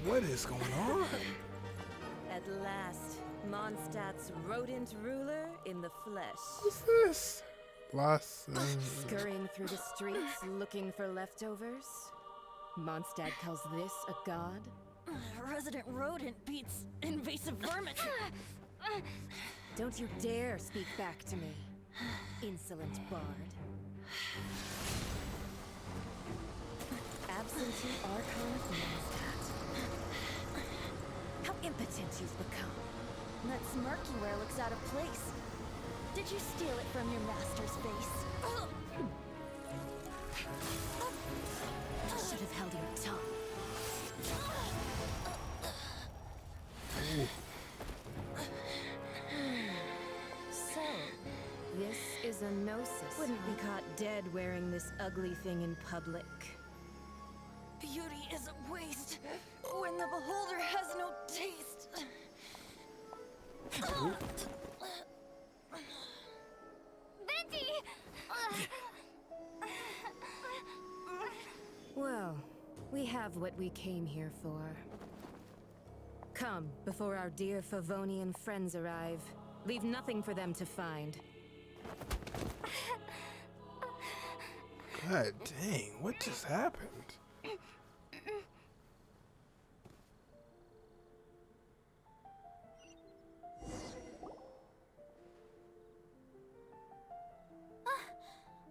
What is going on? At last, Mondstadt's rodent ruler in the flesh. What's this? Lost. Scurrying through the streets looking for leftovers? Mondstadt calls this a god? Resident rodent beats invasive vermin. Don't you dare speak back to me, insolent bard. Absentee archon of Mondstadt. How impotent you've become. That smirk you wear looks out of place. Did you steal it from your master's face? You should have held your tongue. So, this is a gnosis. Wouldn't be caught dead wearing this ugly thing in public. Beauty is a waste when the beholder has no taste. Venti! Well, we have what we came here for. Come, before our dear Favonian friends arrive. Leave nothing for them to find. God dang, what just happened?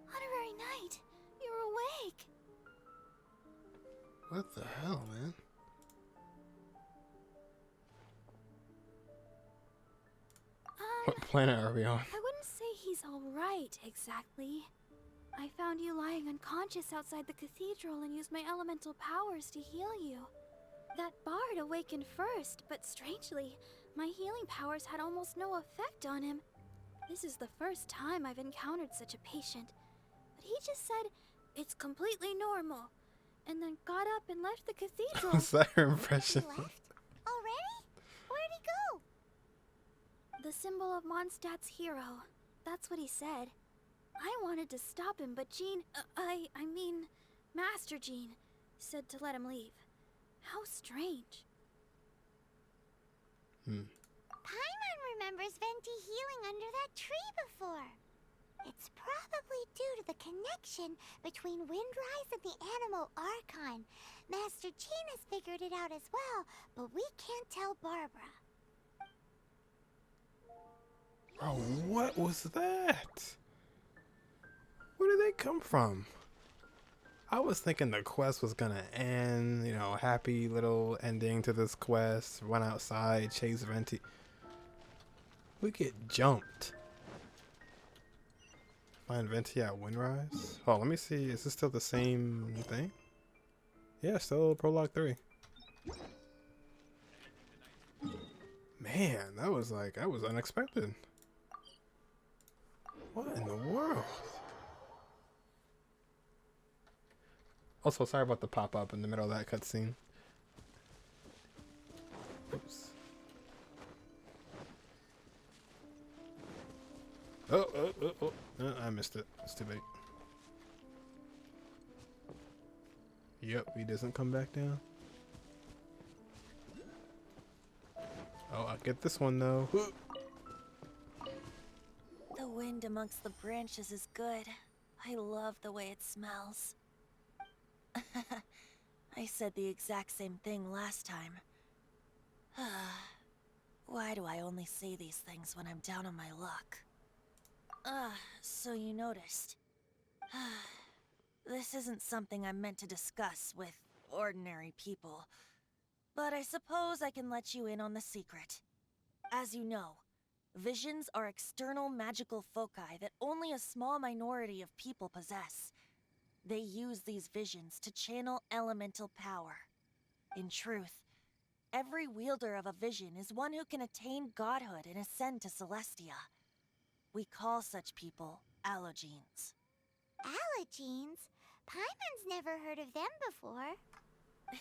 Honorary Knight, you're awake. What the hell, man? What planet are we on? I wouldn't say he's all right, exactly. I found you lying unconscious outside the cathedral and used my elemental powers to heal you. That bard awakened first, but strangely, my healing powers had almost no effect on him. This is the first time I've encountered such a patient. But he just said, it's completely normal, and then got up and left the cathedral. Was that her impression? He left? Already? Where'd he go? The symbol of Mondstadt's hero. That's what he said. I wanted to stop him, but Jean, I mean, Master Jean, said to let him leave. How strange. Paimon remembers Venti healing under that tree before. It's probably due to the connection between Windrise and the animal Archon. Master Jean has figured it out as well, but we can't tell Barbara. Oh, what was that? Where did they come from? I was thinking the quest was gonna end, you know, happy little ending to this quest. Run outside, chase Venti. We get jumped. Find Venti at Windrise. Oh, let me see. Is this still the same thing? Yeah, still Prologue 3. Man, that was unexpected. What in the world? Also, sorry about the pop-up in the middle of that cutscene. Oops. Oh. I missed it. It's too late. Yep, he doesn't come back down. Oh, I'll get this one, though. The wind amongst the branches is good. I love the way it smells. I said the exact same thing last time. Why do I only say these things when I'm down on my luck? So you noticed. This isn't something I'm meant to discuss with ordinary people, but I suppose I can let you in on the secret. As you know, visions are external magical foci that only a small minority of people possess. They use these visions to channel elemental power. In truth, every wielder of a vision is one who can attain godhood and ascend to Celestia. We call such people allogenes. Allogenes? Paimon's never heard of them before.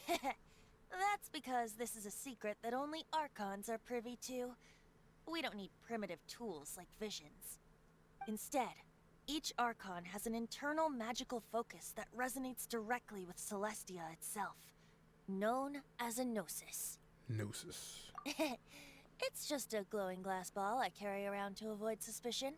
That's because this is a secret that only archons are privy to. We don't need primitive tools like visions. Instead, each archon has an internal magical focus that resonates directly with Celestia itself. known as a gnosis. Gnosis. It's just a glowing glass ball I carry around to avoid suspicion.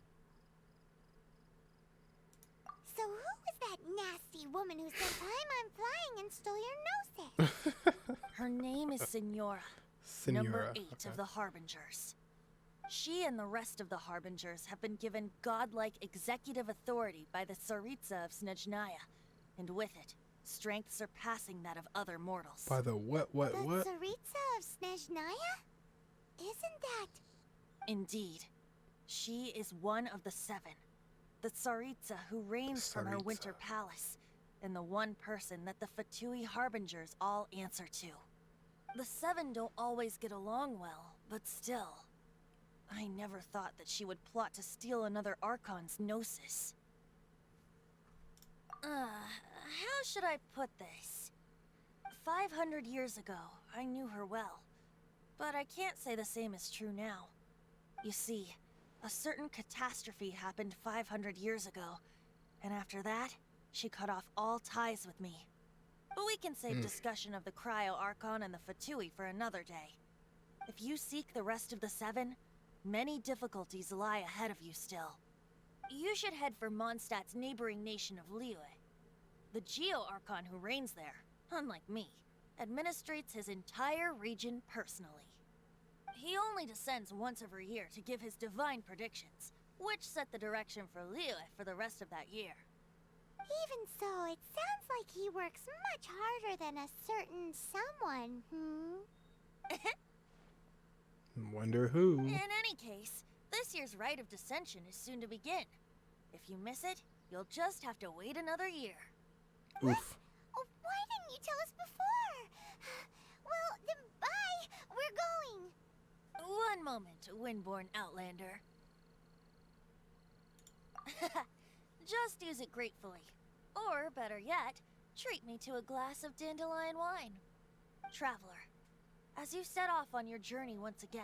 So who was that nasty woman who sent Paimon flying and stole your gnosis? Her name is Senora, number 8 of the Harbingers. She and the rest of the Harbingers have been given godlike executive authority by the Tsaritsa of Snezhnaya, and with it, strength surpassing that of other mortals. By the what? The Tsaritsa of Snezhnaya? Isn't that... Indeed. She is one of the 7. The Tsaritsa who reigns from her winter palace, and the one person that the Fatui Harbingers all answer to. The 7 don't always get along well, but still. I never thought that she would plot to steal another Archon's gnosis. How should I put this? 500 years ago, I knew her well. But I can't say the same is true now. You see, a certain catastrophe happened 500 years ago, and after that, she cut off all ties with me. But we can save discussion of the Cryo Archon and the Fatui for another day. If you seek the rest of the 7, many difficulties lie ahead of you still. You should head for Mondstadt's neighboring nation of Liyue. The Geo Archon who reigns there, unlike me, administrates his entire region personally. He only descends once every year to give his divine predictions, which set the direction for Liyue for the rest of that year. Even so, it sounds like he works much harder than a certain someone, Wonder who. In any case, this year's Rite of Dissension is soon to begin. If you miss it, you'll just have to wait another year. Oof. Oh, why didn't you tell us before? Well, then bye. We're going. One moment, Windborn Outlander. Just use it gratefully. Or, better yet, treat me to a glass of dandelion wine. Traveler, as you set off on your journey once again,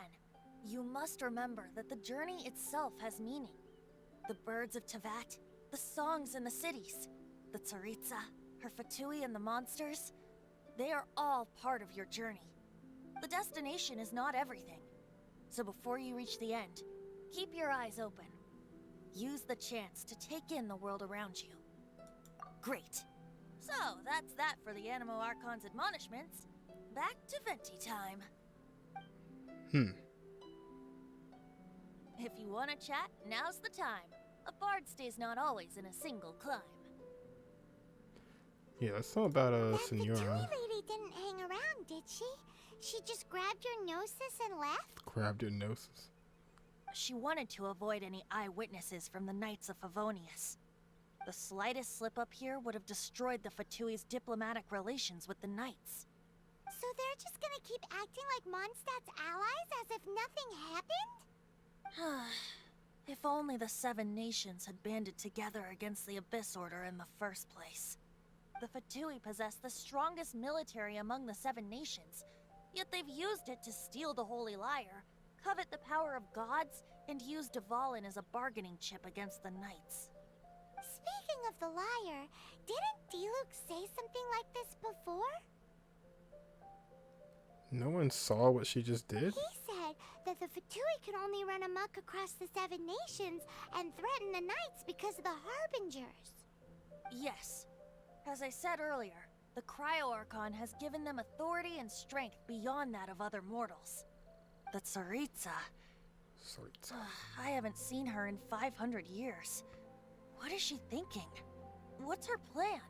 you must remember that the journey itself has meaning. The birds of Tevat, the songs in the cities, the Tsaritsa, her Fatui and the monsters, they are all part of your journey. The destination is not everything. So before you reach the end, keep your eyes open. Use the chance to take in the world around you. Great. So, that's that for the Animo Archon's admonishments. Back to Venti time. If you want to chat, now's the time. A bard stays not always in a single climb. Yeah, that's all about That Senora. Fatui lady didn't hang around, did she? She just grabbed your gnosis and left? Grabbed your gnosis. She wanted to avoid any eyewitnesses from the Knights of Favonius. The slightest slip-up here would have destroyed the Fatui's diplomatic relations with the Knights. So they're just gonna keep acting like Mondstadt's allies as if nothing happened? If only the 7 nations had banded together against the Abyss Order in the first place. The Fatui possess the strongest military among the 7 nations, yet they've used it to steal the Holy Lyre, covet the power of gods, and use Dvalin as a bargaining chip against the Knights. Speaking of the lyre, didn't Diluc say something like this before? No one saw what she just did? He said that the Fatui could only run amok across the 7 nations and threaten the Knights because of the Harbingers. Yes. As I said earlier, the Cryo Archon has given them authority and strength beyond that of other mortals. The Tsaritsa. I haven't seen her in 500 years. What is she thinking? What's her plan?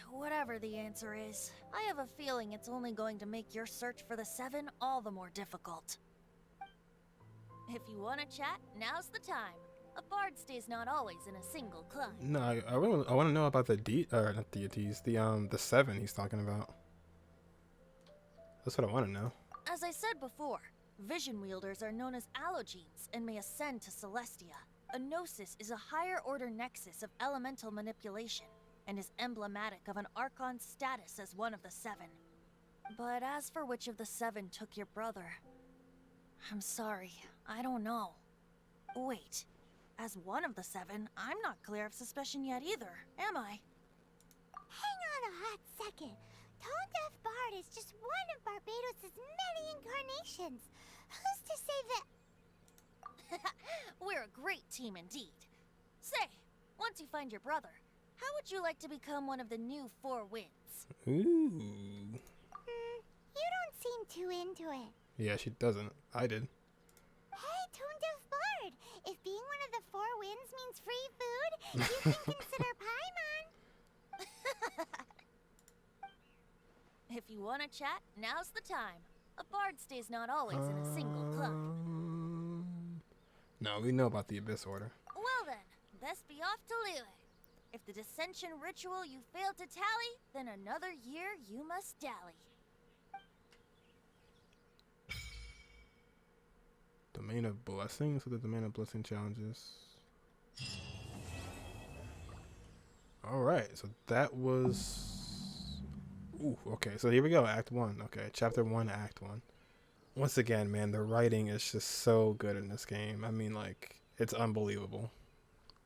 Whatever the answer is, I have a feeling it's only going to make your search for the 7 all the more difficult. If you want to chat, now's the time. A bard stays not always in a single climb. No, I want to know about the not deities, the 7 he's talking about. That's what I want to know. As I said before, vision wielders are known as allogenes and may ascend to Celestia. A gnosis is a higher order nexus of elemental manipulation and is emblematic of an Archon's status as one of the 7. But as for which of the 7 took your brother, I'm sorry, I don't know. Wait, as one of the 7, I'm not clear of suspicion yet either, am I? Hang on a hot second. Tone Deaf Bard is just one of Barbados' many incarnations. Who's to say that... We're a great team indeed. Say, once you find your brother, how would you like to become one of the new Four Winds? Ooh. You don't seem too into it. Yeah, she doesn't. I did. Hey, Tone Deaf Bard, if being one of the Four Winds means free food, you can consider paimon. If you want to chat, now's the time. A bard stays not always in a single club. No, we know about the Abyss Order. Well then, best be off to Liluc. If the dissension ritual you failed to tally, then another year you must dally. Domain of Blessings? What the Domain of Blessing challenges? Alright, so that was... Ooh, okay, so here we go, Act 1. Okay, Chapter 1, Act 1. Once again, man, the writing is just so good in this game. I mean, like, it's unbelievable.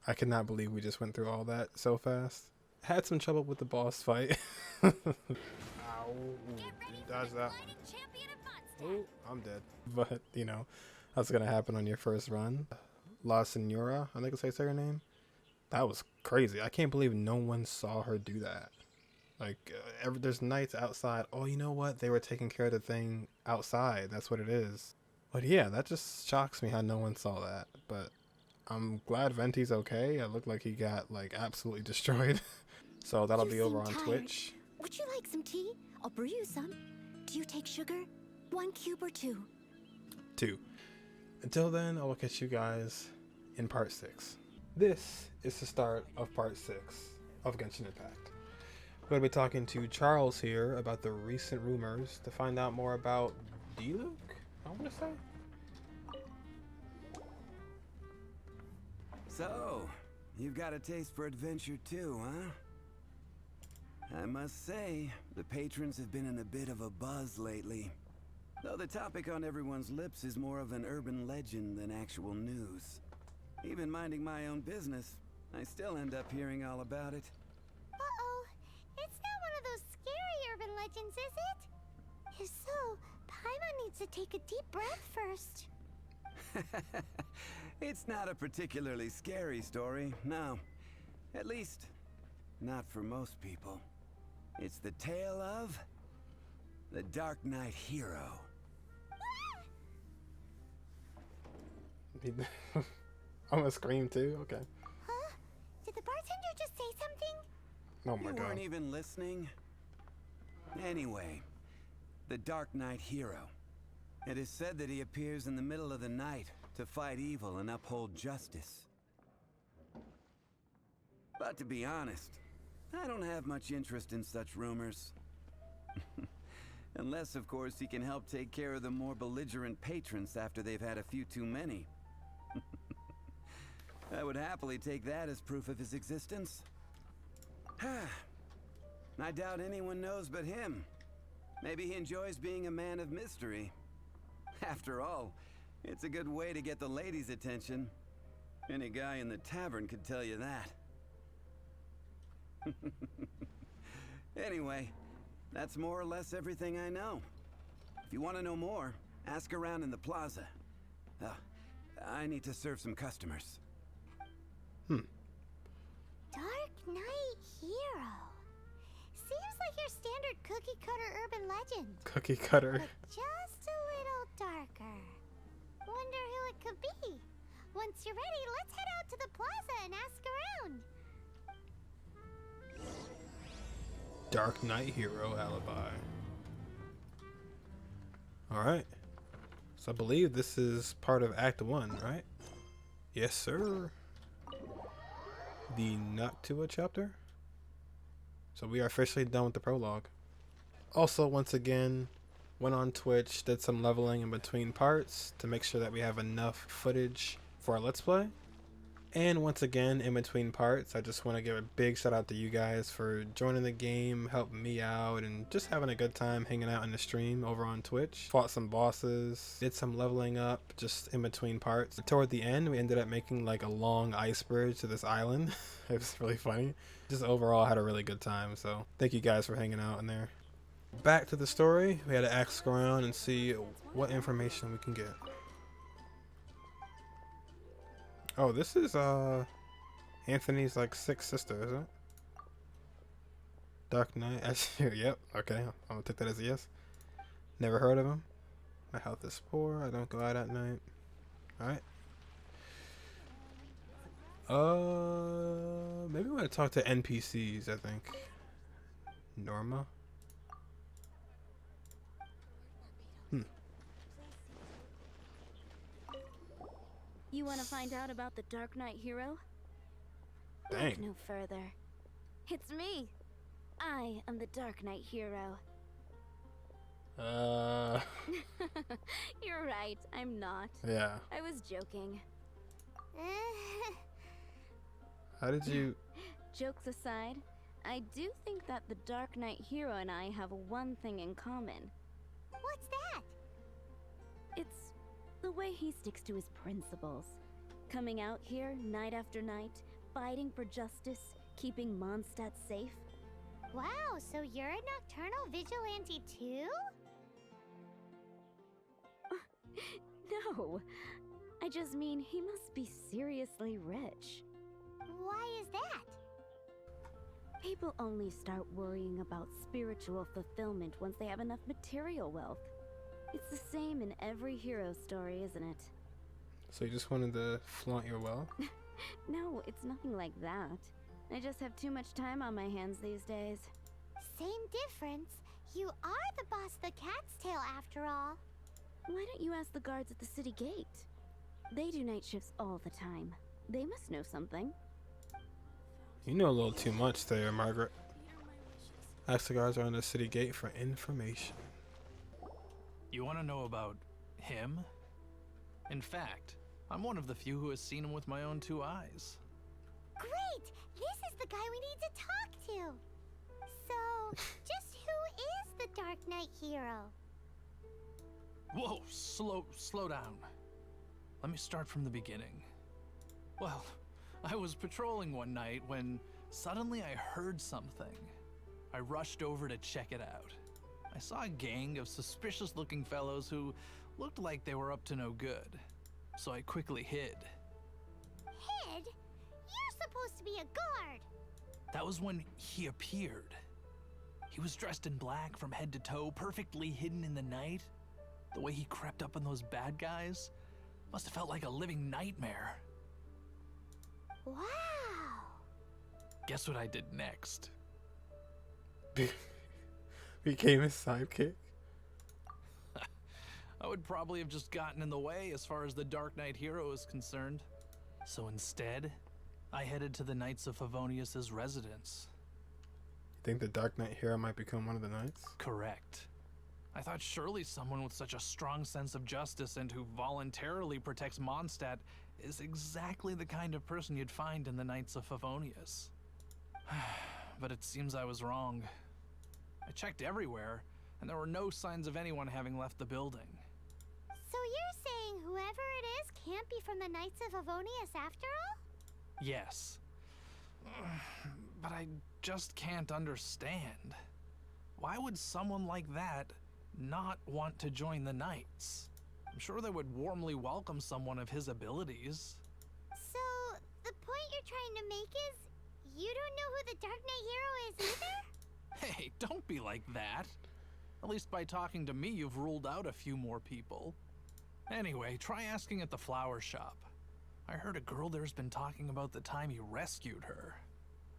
I cannot believe we just went through all that so fast. Had some trouble with the boss fight. Ow. Dodge that. Ooh, I'm dead. But, you know, that's going to happen on your first run. La Senora, I think that's how you say her name. That was crazy. I can't believe no one saw her do that. Like, there's knights outside. Oh, you know what? They were taking care of the thing outside. That's what it is. But yeah, that just shocks me how no one saw that. But I'm glad Venti's okay. It looked like he got, like, absolutely destroyed. So that'll be over on Twitch. Would you like some tea? I'll brew you some. Do you take sugar? 1 cube or 2? 2. Until then, I will catch you guys in part 6. This is the start of part 6 of Genshin Impact. We're going to be talking to Charles here about the recent rumors to find out more about Diluc, I want to say. So, you've got a taste for adventure too, huh? I must say, the patrons have been in a bit of a buzz lately. Though the topic on everyone's lips is more of an urban legend than actual news. Even minding my own business, I still end up hearing all about it. Uh-oh. It's not one of those scary urban legends, is it? If so, paimon needs to take a deep breath first. It's not a particularly scary story, no. At least, not for most people. It's the tale of the Dark Knight hero. I'm gonna scream too? Okay. Huh? Did the bartender just say something? Oh my You god. weren't even listening? Anyway, the Dark Knight hero. It is said that he appears in the middle of the night to fight evil and uphold justice. But to be honest, I don't have much interest in such rumors. Unless, of course, he can help take care of the more belligerent patrons after they've had a few too many. I would happily take that as proof of his existence. I doubt anyone knows but him. Maybe he enjoys being a man of mystery. After all, it's a good way to get the ladies' attention. Any guy in the tavern could tell you that. Anyway, that's more or less everything I know. If you want to know more, ask around in the plaza. I need to serve some customers. Dark Knight hero. Seems like your standard cookie-cutter urban legend. Cookie cutter. But just a little darker. Wonder who it could be. Once you're ready, let's head out to the plaza and ask around. Dark Knight hero alibi. Alright. So I believe this is part of Act 1, right? Yes, sir. The Noctua chapter. So we are officially done with the prologue. Also, once again, went on Twitch, did some leveling in between parts to make sure that we have enough footage for our Let's Play. And once again, in between parts, I just want to give a big shout out to you guys for joining the game, helping me out, and just having a good time hanging out in the stream over on Twitch. Fought some bosses, did some leveling up just in between parts. Toward the end, we ended up making like a long ice bridge to this island. It was really funny. Just overall, I had a really good time, so thank you guys for hanging out in there. back to the story. We had to ask around and see what information we can get. Oh, this is Anthony's like sixth sister, is it? Dark Knight. Yep. Okay, I'm gonna take that as a yes. Never heard of him. My health is poor. I don't go out at night. All right. Maybe we want to talk to NPCs. I think. Norma. You want to find out about the Dark Knight hero? Dang. Look no further. It's me. I am the Dark Knight hero. You're right, I'm not. Yeah. I was joking. How did you... Jokes aside, I do think that the Dark Knight hero and I have one thing in common. What's that? It's the way he sticks to his principles. Coming out here night after night, fighting for justice, keeping Mondstadt safe. Wow, so you're a nocturnal vigilante too? No, I just mean he must be seriously rich. Why is that? People only start worrying about spiritual fulfillment once they have enough material wealth. It's the same in every hero story, isn't it? So you just wanted to flaunt your wealth? No, it's nothing like that. I just have too much time on my hands these days. Same difference. You are the boss of the Cat's Tail after all. Why don't you ask the guards at the city gate? They do night shifts all the time. They must know something. You know a little too much there, Margaret. Ask the guards around the city gate for information. You want to know about him? In fact, I'm one of the few who has seen him with my own 2 eyes. Great! This is the guy we need to talk to. So, just who is the Dark Knight hero? Whoa, slow down. Let me start from the beginning. Well, I was patrolling one night when suddenly I heard something. I rushed over to check it out. I saw a gang of suspicious-looking fellows who looked like they were up to no good. So I quickly hid. Hid? You're supposed to be a guard. That was when he appeared. He was dressed in black from head to toe, perfectly hidden in the night. The way he crept up on those bad guys must have felt like a living nightmare. Wow. Guess what I did next? Became his sidekick? I would probably have just gotten in the way as far as the Dark Knight hero is concerned. So instead, I headed to the Knights of Favonius' residence. You think the Dark Knight hero might become one of the knights? Correct. I thought surely someone with such a strong sense of justice and who voluntarily protects Mondstadt is exactly the kind of person you'd find in the Knights of Favonius. But it seems I was wrong. I checked everywhere, and there were no signs of anyone having left the building. So you're saying whoever it is can't be from the Knights of Favonius after all? Yes. But I just can't understand. Why would someone like that not want to join the Knights? I'm sure they would warmly welcome someone of his abilities. So, the point you're trying to make is, you don't know who the Dark Knight hero is either? Hey, don't be like that. At least by talking to me, you've ruled out a few more people. Anyway, try asking at the flower shop. I heard a girl there's been talking about the time you rescued her.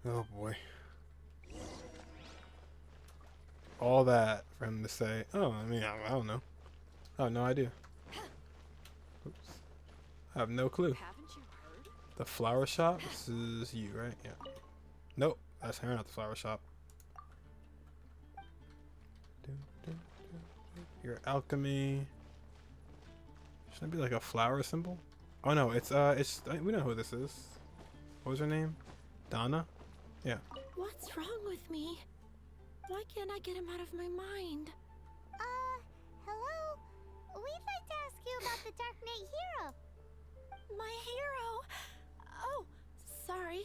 Oh boy. All that for him to say, oh, I mean, I don't know. I have no idea. Oops. I have no clue. Haven't you heard? The flower shop? This is you, right? Yeah. Nope. That's her, not the flower shop. Your alchemy. Shouldn't it be like a flower symbol? Oh no, it's we know who this is. What was her name? Donna? Yeah. What's wrong with me? Why can't I get him out of my mind? Hello? We'd like to ask you about the Dark Knight hero. My hero! Oh, sorry.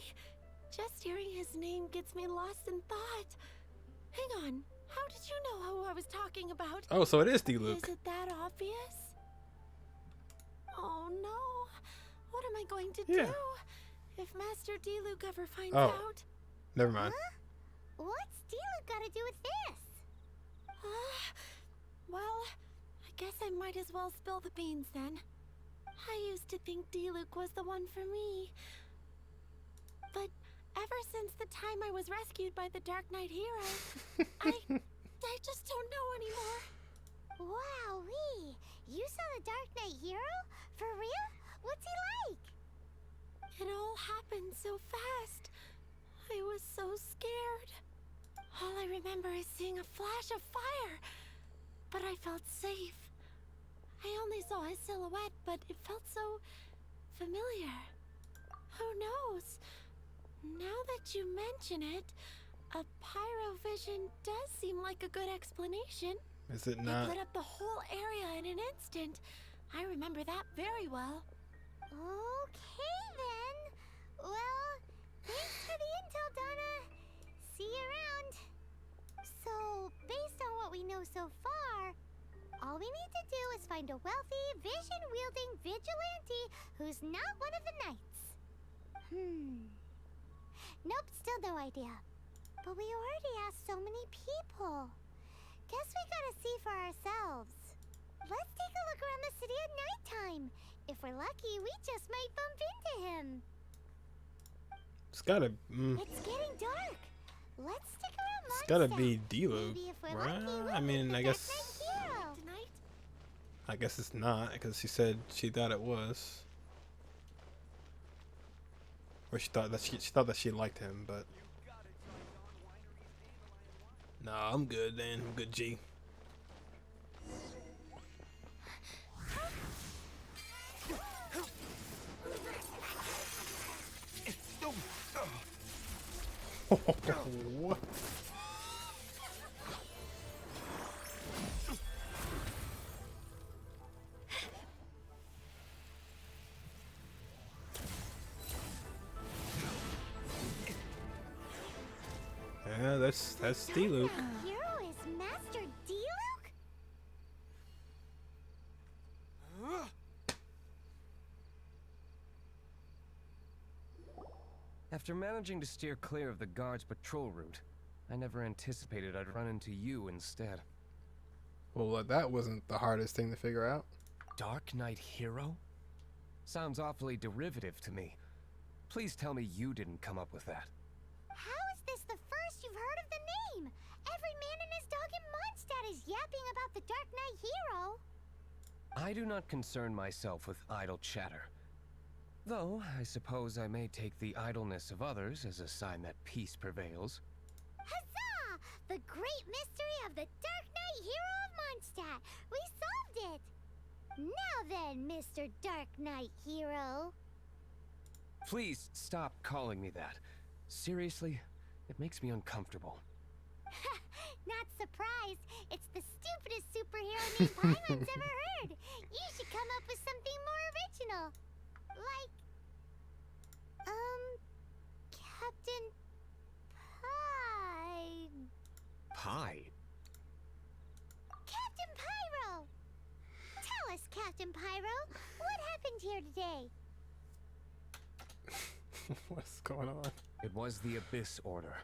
Just hearing his name gets me lost in thought. Hang on, how How did you know who I was talking about? Oh, so it is Diluc. Is it that obvious? Oh no. What am I going to do if Master Diluc ever finds out? Never mind. Huh? What's Diluc got to do with this? Well, I guess I might as well spill the beans then. I used to think Diluc was the one for me. But ever since the time I was rescued by the Dark Knight hero, I just don't know anymore. Wowee! You saw the Dark Knight hero? For real? What's he like? It all happened so fast. I was so scared. All I remember is seeing a flash of fire. But I felt safe. I only saw his silhouette, but it felt so familiar. Who knows? Now that you mention it, a pyrovision does seem like a good explanation. Is it not? It lit up the whole area in an instant. I remember that very well. Okay then. Well, thanks for the intel, Donna. See you around. So, based on what we know so far, all we need to do is find a wealthy, vision-wielding vigilante who's not one of the knights. Nope, still no idea. But we already asked so many people. Guess we gotta see for ourselves. Let's take a look around the city at nighttime. If we're lucky, we just might bump into him. It's gotta. It's getting dark. Let's stick around. It's gotta be Diluc, right? I mean, I guess. I guess it's not, because she said she thought it was, or she thought that she liked him, but. Nah, I'm good, then. I'm good, G. What? Yeah, that's Diluc. Hero is Master Diluc? After managing to steer clear of the guard's patrol route, I never anticipated I'd run into you instead. Well, that wasn't the hardest thing to figure out. Dark Knight hero? Sounds awfully derivative to me. Please tell me you didn't come up with that. How is this the first you've heard of the name? Every man and his dog in Mondstadt is yapping about the Dark Knight hero. I do not concern myself with idle chatter. Though, I suppose I may take the idleness of others as a sign that peace prevails. Huzzah! The great mystery of the Dark Knight hero of Mondstadt! We solved it! Now then, Mr. Dark Knight hero. Please stop calling me that. Seriously, it makes me uncomfortable. Not surprised. It's the stupidest superhero name Paimon's ever heard. You should come up with something more original. Like, Captain Pie? Captain Pyro! Tell us, Captain Pyro, what happened here today? What's going on? It was the Abyss Order.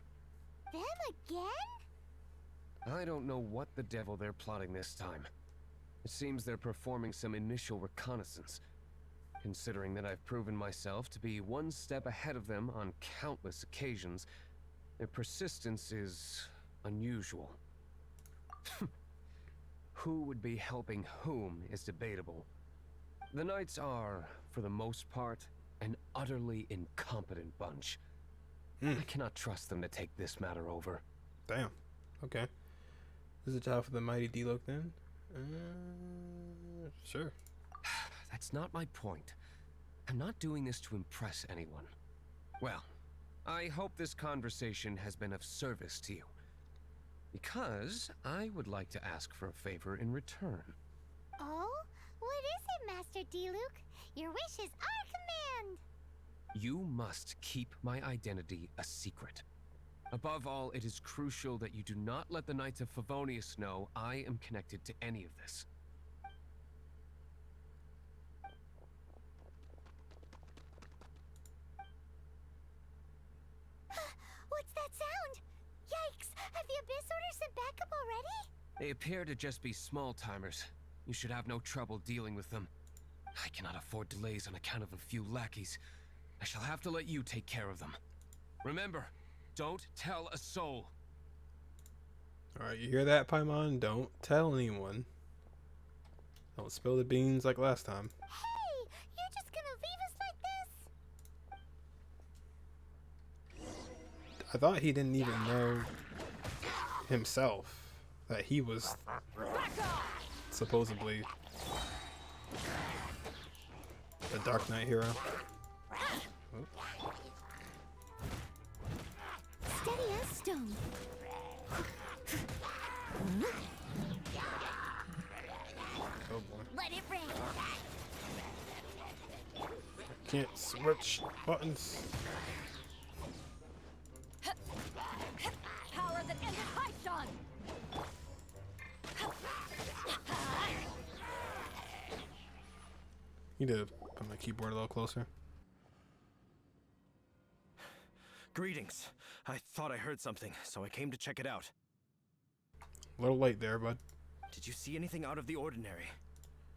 Them again? I don't know what the devil they're plotting this time. It seems they're performing some initial reconnaissance. Considering that I've proven myself to be one step ahead of them on countless occasions, their persistence is unusual. Who would be helping whom is debatable. The Knights are, for the most part, an utterly incompetent bunch. I cannot trust them to take this matter over. Damn. Okay. This is a job for the mighty Diluc then? Sure. That's not my point. I'm not doing this to impress anyone. Well, I hope this conversation has been of service to you. Because I would like to ask for a favor in return. Oh? What is it, Master Diluc? Your wish is our command! You must keep my identity a secret. Above all, it is crucial that you do not let the Knights of Favonius know I am connected to any of this. What's that sound? Yikes! Have the Abyss Order sent backup already? They appear to just be small-timers. You should have no trouble dealing with them. I cannot afford delays on account of a few lackeys. I shall have to let you take care of them. Remember, don't tell a soul. Alright, you hear that, Paimon? Don't tell anyone. Don't spill the beans like last time. Hey! You're just gonna leave us like this? I thought he didn't even know himself that he was supposedly the Dark Knight hero. Oh. Steady as stone. Oh boy. Let it rain. I can't switch buttons. Power that ended Python! Need to put my keyboard a little closer. Greetings. I thought I heard something, so I came to check it out. A little late there, bud. Did you see anything out of the ordinary?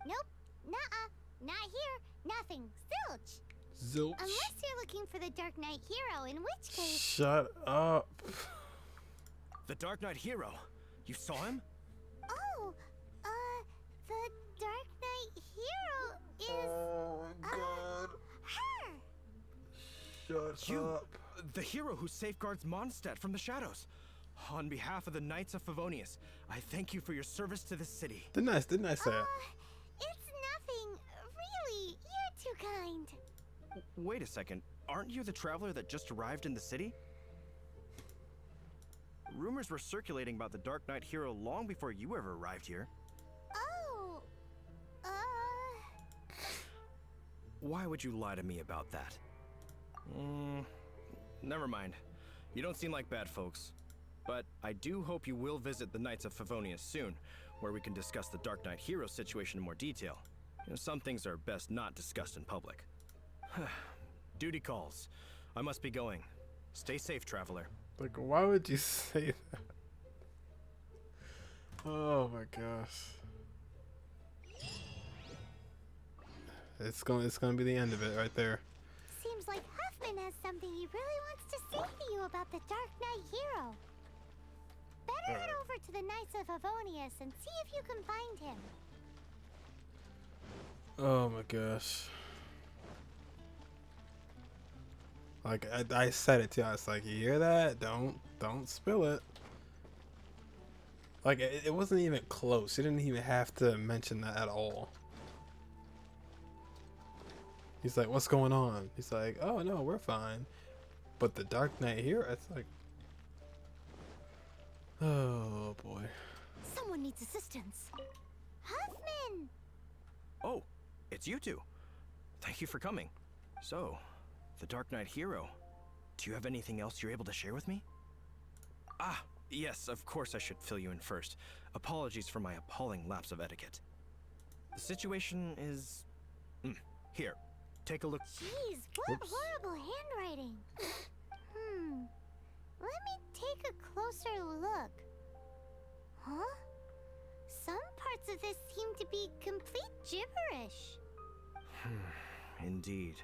Nope. Nuh-uh. Not here. Nothing. Zilch. Zilch. Unless you're looking for the Dark Knight hero, in which case... Shut up. The Dark Knight hero? You saw him? Oh, the Dark Knight hero is... Oh my god. her! Shut You, up. the hero who safeguards Mondstadt from the shadows. On behalf of the Knights of Favonius, I thank you for your service to the city. Didn't I say that? It's nothing. Really, you're too kind. Wait a second. Aren't you the traveler that just arrived in the city? Rumors were circulating about the Dark Knight hero long before you ever arrived here. Oh, Why would you lie to me about that? Never mind. You don't seem like bad folks. But I do hope you will visit the Knights of Favonius soon, where we can discuss the Dark Knight hero situation in more detail. You know, some things are best not discussed in public. Duty calls. I must be going. Stay safe, traveler. Like, why would you say that? Oh my gosh. It's gonna be the end of it right there. seems like Huffman has something he really wants to say to you about the Dark Knight hero. Better head over to the Knights of Favonius and see if you can find him. Oh my gosh. Like I said it to you. I was like, you hear that? Don't spill it. Like it wasn't even close. You didn't even have to mention that at all. He's like, what's going on? He's like, oh no, we're fine. But the Dark Knight here, it's like, oh boy. Someone needs assistance. Huffman! Oh, it's you two. Thank you for coming. So, the Dark Knight hero. Do you have anything else you're able to share with me? Ah, yes, of course I should fill you in first. Apologies for my appalling lapse of etiquette. The situation is... here, take a look. Jeez, what Whoops. horrible handwriting. Let me take a closer look. Huh? Some parts of this seem to be complete gibberish. Indeed.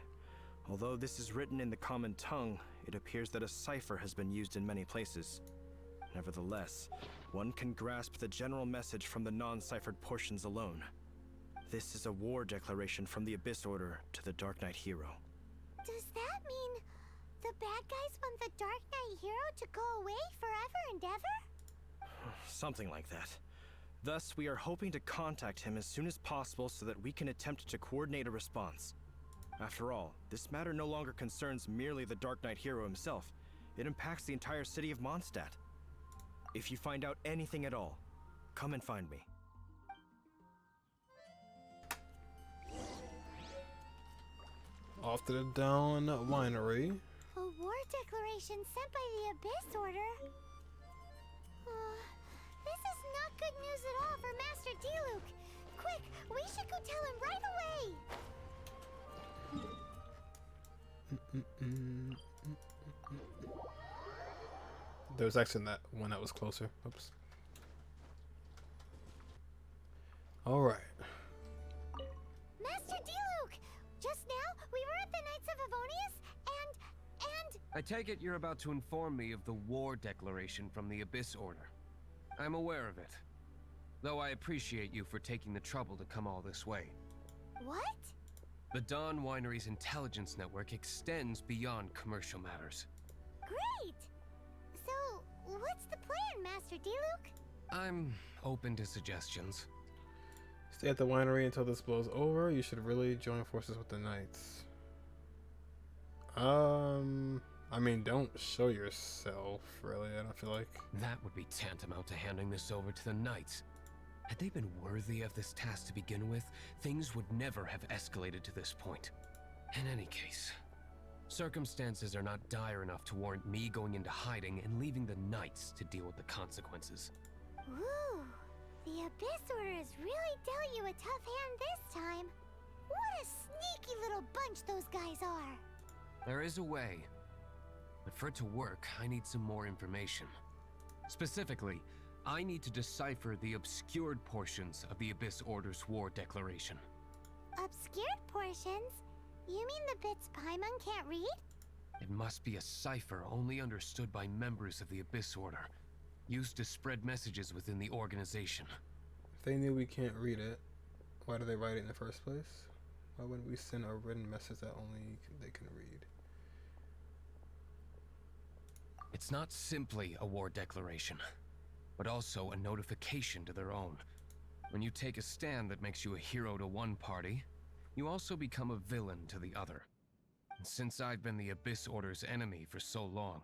Although this is written in the common tongue, it appears that a cipher has been used in many places. Nevertheless, one can grasp the general message from the non-ciphered portions alone. This is a war declaration from the Abyss Order to the Dark Knight hero. Does that mean the bad guys want the Dark Knight hero to go away forever and ever? Something like that. Thus, we are hoping to contact him as soon as possible so that we can attempt to coordinate a response. After all, this matter no longer concerns merely the Dark Knight hero himself. It impacts the entire city of Mondstadt. If you find out anything at all, come and find me. Off to the Down Winery. A war declaration declaration sent by the Abyss Order. This is not good news at all for Master Diluc. Quick, we should go tell him right away. There was actually that one that was closer. Oops. All right. Master Diluc, just now we were at the Knights of Favonius, and I take it you're about to inform me of the war declaration from the Abyss Order. I'm aware of it, though I appreciate you for taking the trouble to come all this way. what? The Dawn Winery's intelligence network extends beyond commercial matters. Great! So, what's the plan, Master Diluc? I'm open to suggestions. Stay at the winery until this blows over. You should really join forces with the Knights. I mean, don't show yourself, really, I don't feel like. That would be tantamount to handing this over to the Knights. Had they been worthy of this task to begin with, things would never have escalated to this point. In any case, circumstances are not dire enough to warrant me going into hiding and leaving the Knights to deal with the consequences. Ooh, the Abyss Order has really dealt you a tough hand this time. What a sneaky little bunch those guys are. There is a way, but for it to work, I need some more information. Specifically, I need to decipher the obscured portions of the Abyss Order's war declaration. Obscured portions? You mean the bits Paimon can't read? It must be a cipher only understood by members of the Abyss Order, used to spread messages within the organization. If they knew we can't read it, why do they write it in the first place? Why wouldn't we send a written message that only they can read? It's not simply a war declaration, but also a notification to their own. When you take a stand that makes you a hero to one party, you also become a villain to the other. And since I've been the Abyss Order's enemy for so long,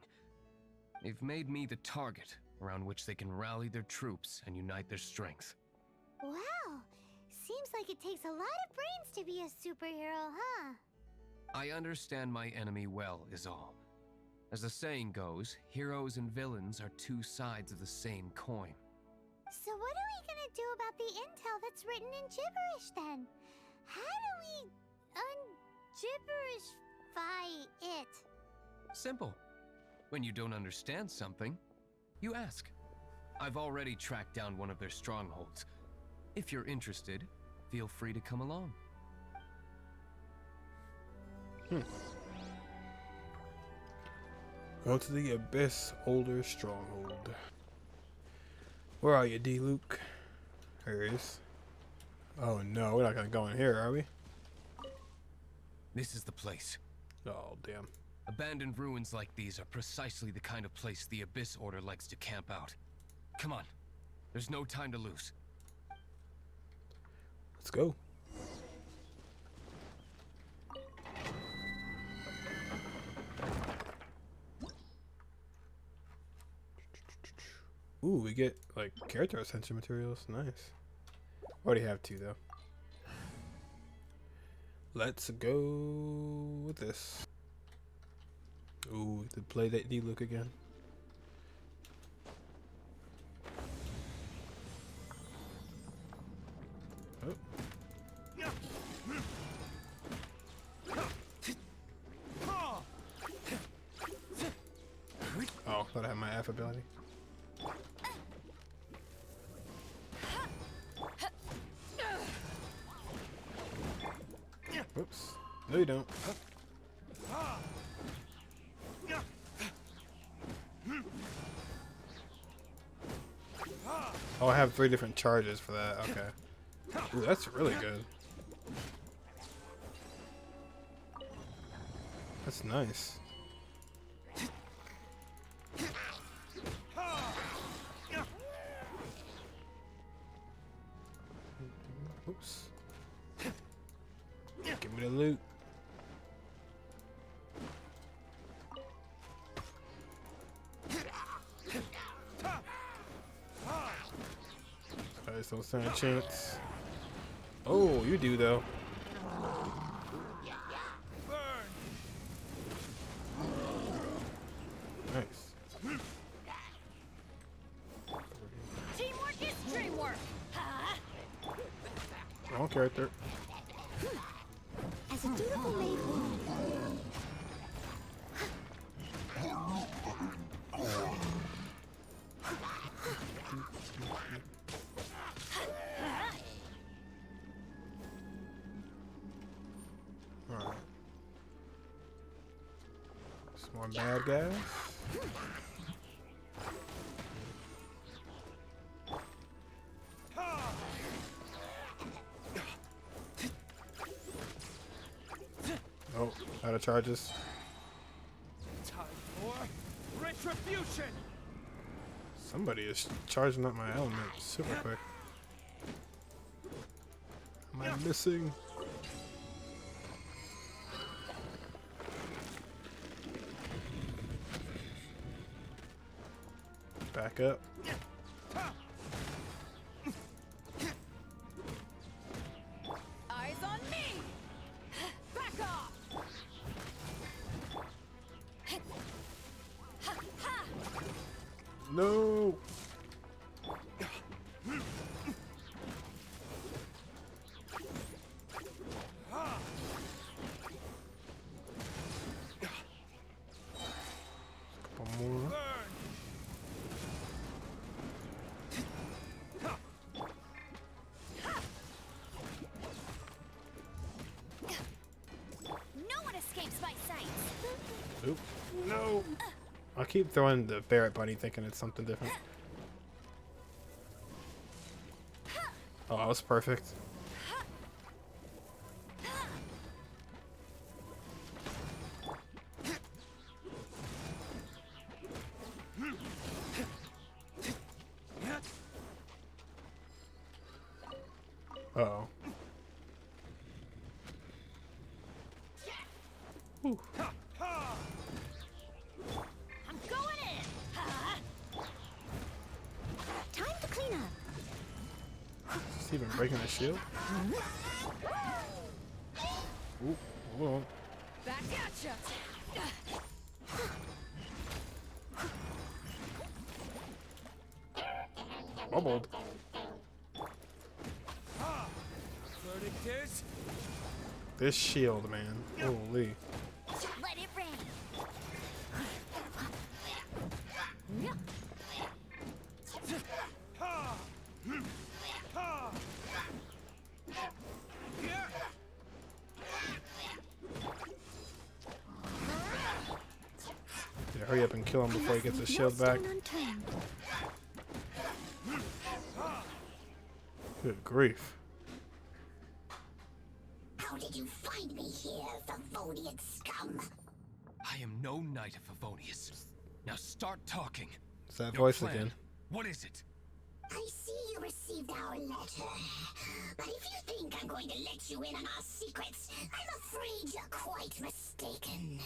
they've made me the target around which they can rally their troops and unite their strength. Wow, seems like it takes a lot of brains to be a superhero, huh? I understand my enemy well, is all. As the saying goes, heroes and villains are two sides of the same coin. So what are we gonna do about the intel that's written in gibberish then? How do we un-gibberishify it? Simple. When you don't understand something, you ask. I've already tracked down one of their strongholds. If you're interested, feel free to come along. Go to the Abyss Order stronghold. Where are you, Diluc? There he is. Oh no, we're not gonna go in here, are we? This is the place. Oh damn. Abandoned ruins like these are precisely the kind of place the Abyss Order likes to camp out. Come on. There's no time to lose. Let's go. Ooh, we get like character ascension materials. Nice. Already have two though. Let's go with this. Ooh, to play that Diluc again. Oh. Oh, thought I had my F ability. Oops. No, you don't. Oh, I have 3 different charges for that. Okay. Ooh, that's really good. That's nice. Oops. Give me the loot. Guys don't stand a chance. Oh, you do though. Wrong character. As a dutiful maid woman. Alright. Some more bad guys. Oh, out of charges. Time for retribution. Somebody is charging up my element super quick. Am I missing? Back up. Eyes on me! Back off! No. Couple more. No one escapes my sight. Oop. No. I keep throwing the ferret bunny thinking it's something different. Oh, that was perfect. Uh-oh. Whew. I'm going in. Time to clean up. Is he even breaking the shield? Ooh, hold on. Back at ya! Bubbled. Verdict is This shield, man. Holy. Let it rain. Yeah, hurry up and kill him before he gets his shield back. Stone unturned. Good grief. How did you find me here, Favonian scum? I am no Knight of Favonius. Now start talking. It's that Your voice plan. again. What is it? I see you received our letter. But if you think I'm going to let you in on our secrets, I'm afraid you're quite mistaken.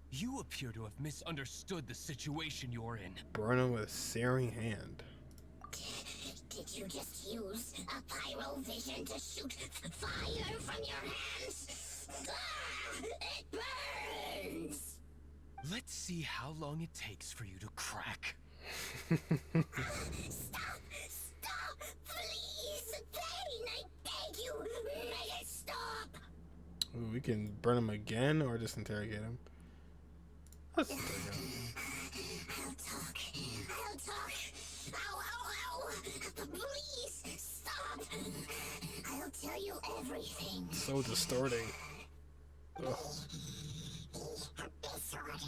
You appear to have misunderstood the situation you're in. Burn him with a searing hand. Did you just use a pyro vision to shoot fire from your hands? Ah, it burns! Let's see how long it takes for you to crack. Stop! Stop! Please! Pain, I beg you! Make it stop! Ooh, we can burn him again or just interrogate him. Let's interrogate him. I'll talk. I'll talk. Ow, ow, ow! Please, stop! I'll tell you everything. So distorting. Ugh. Disorder.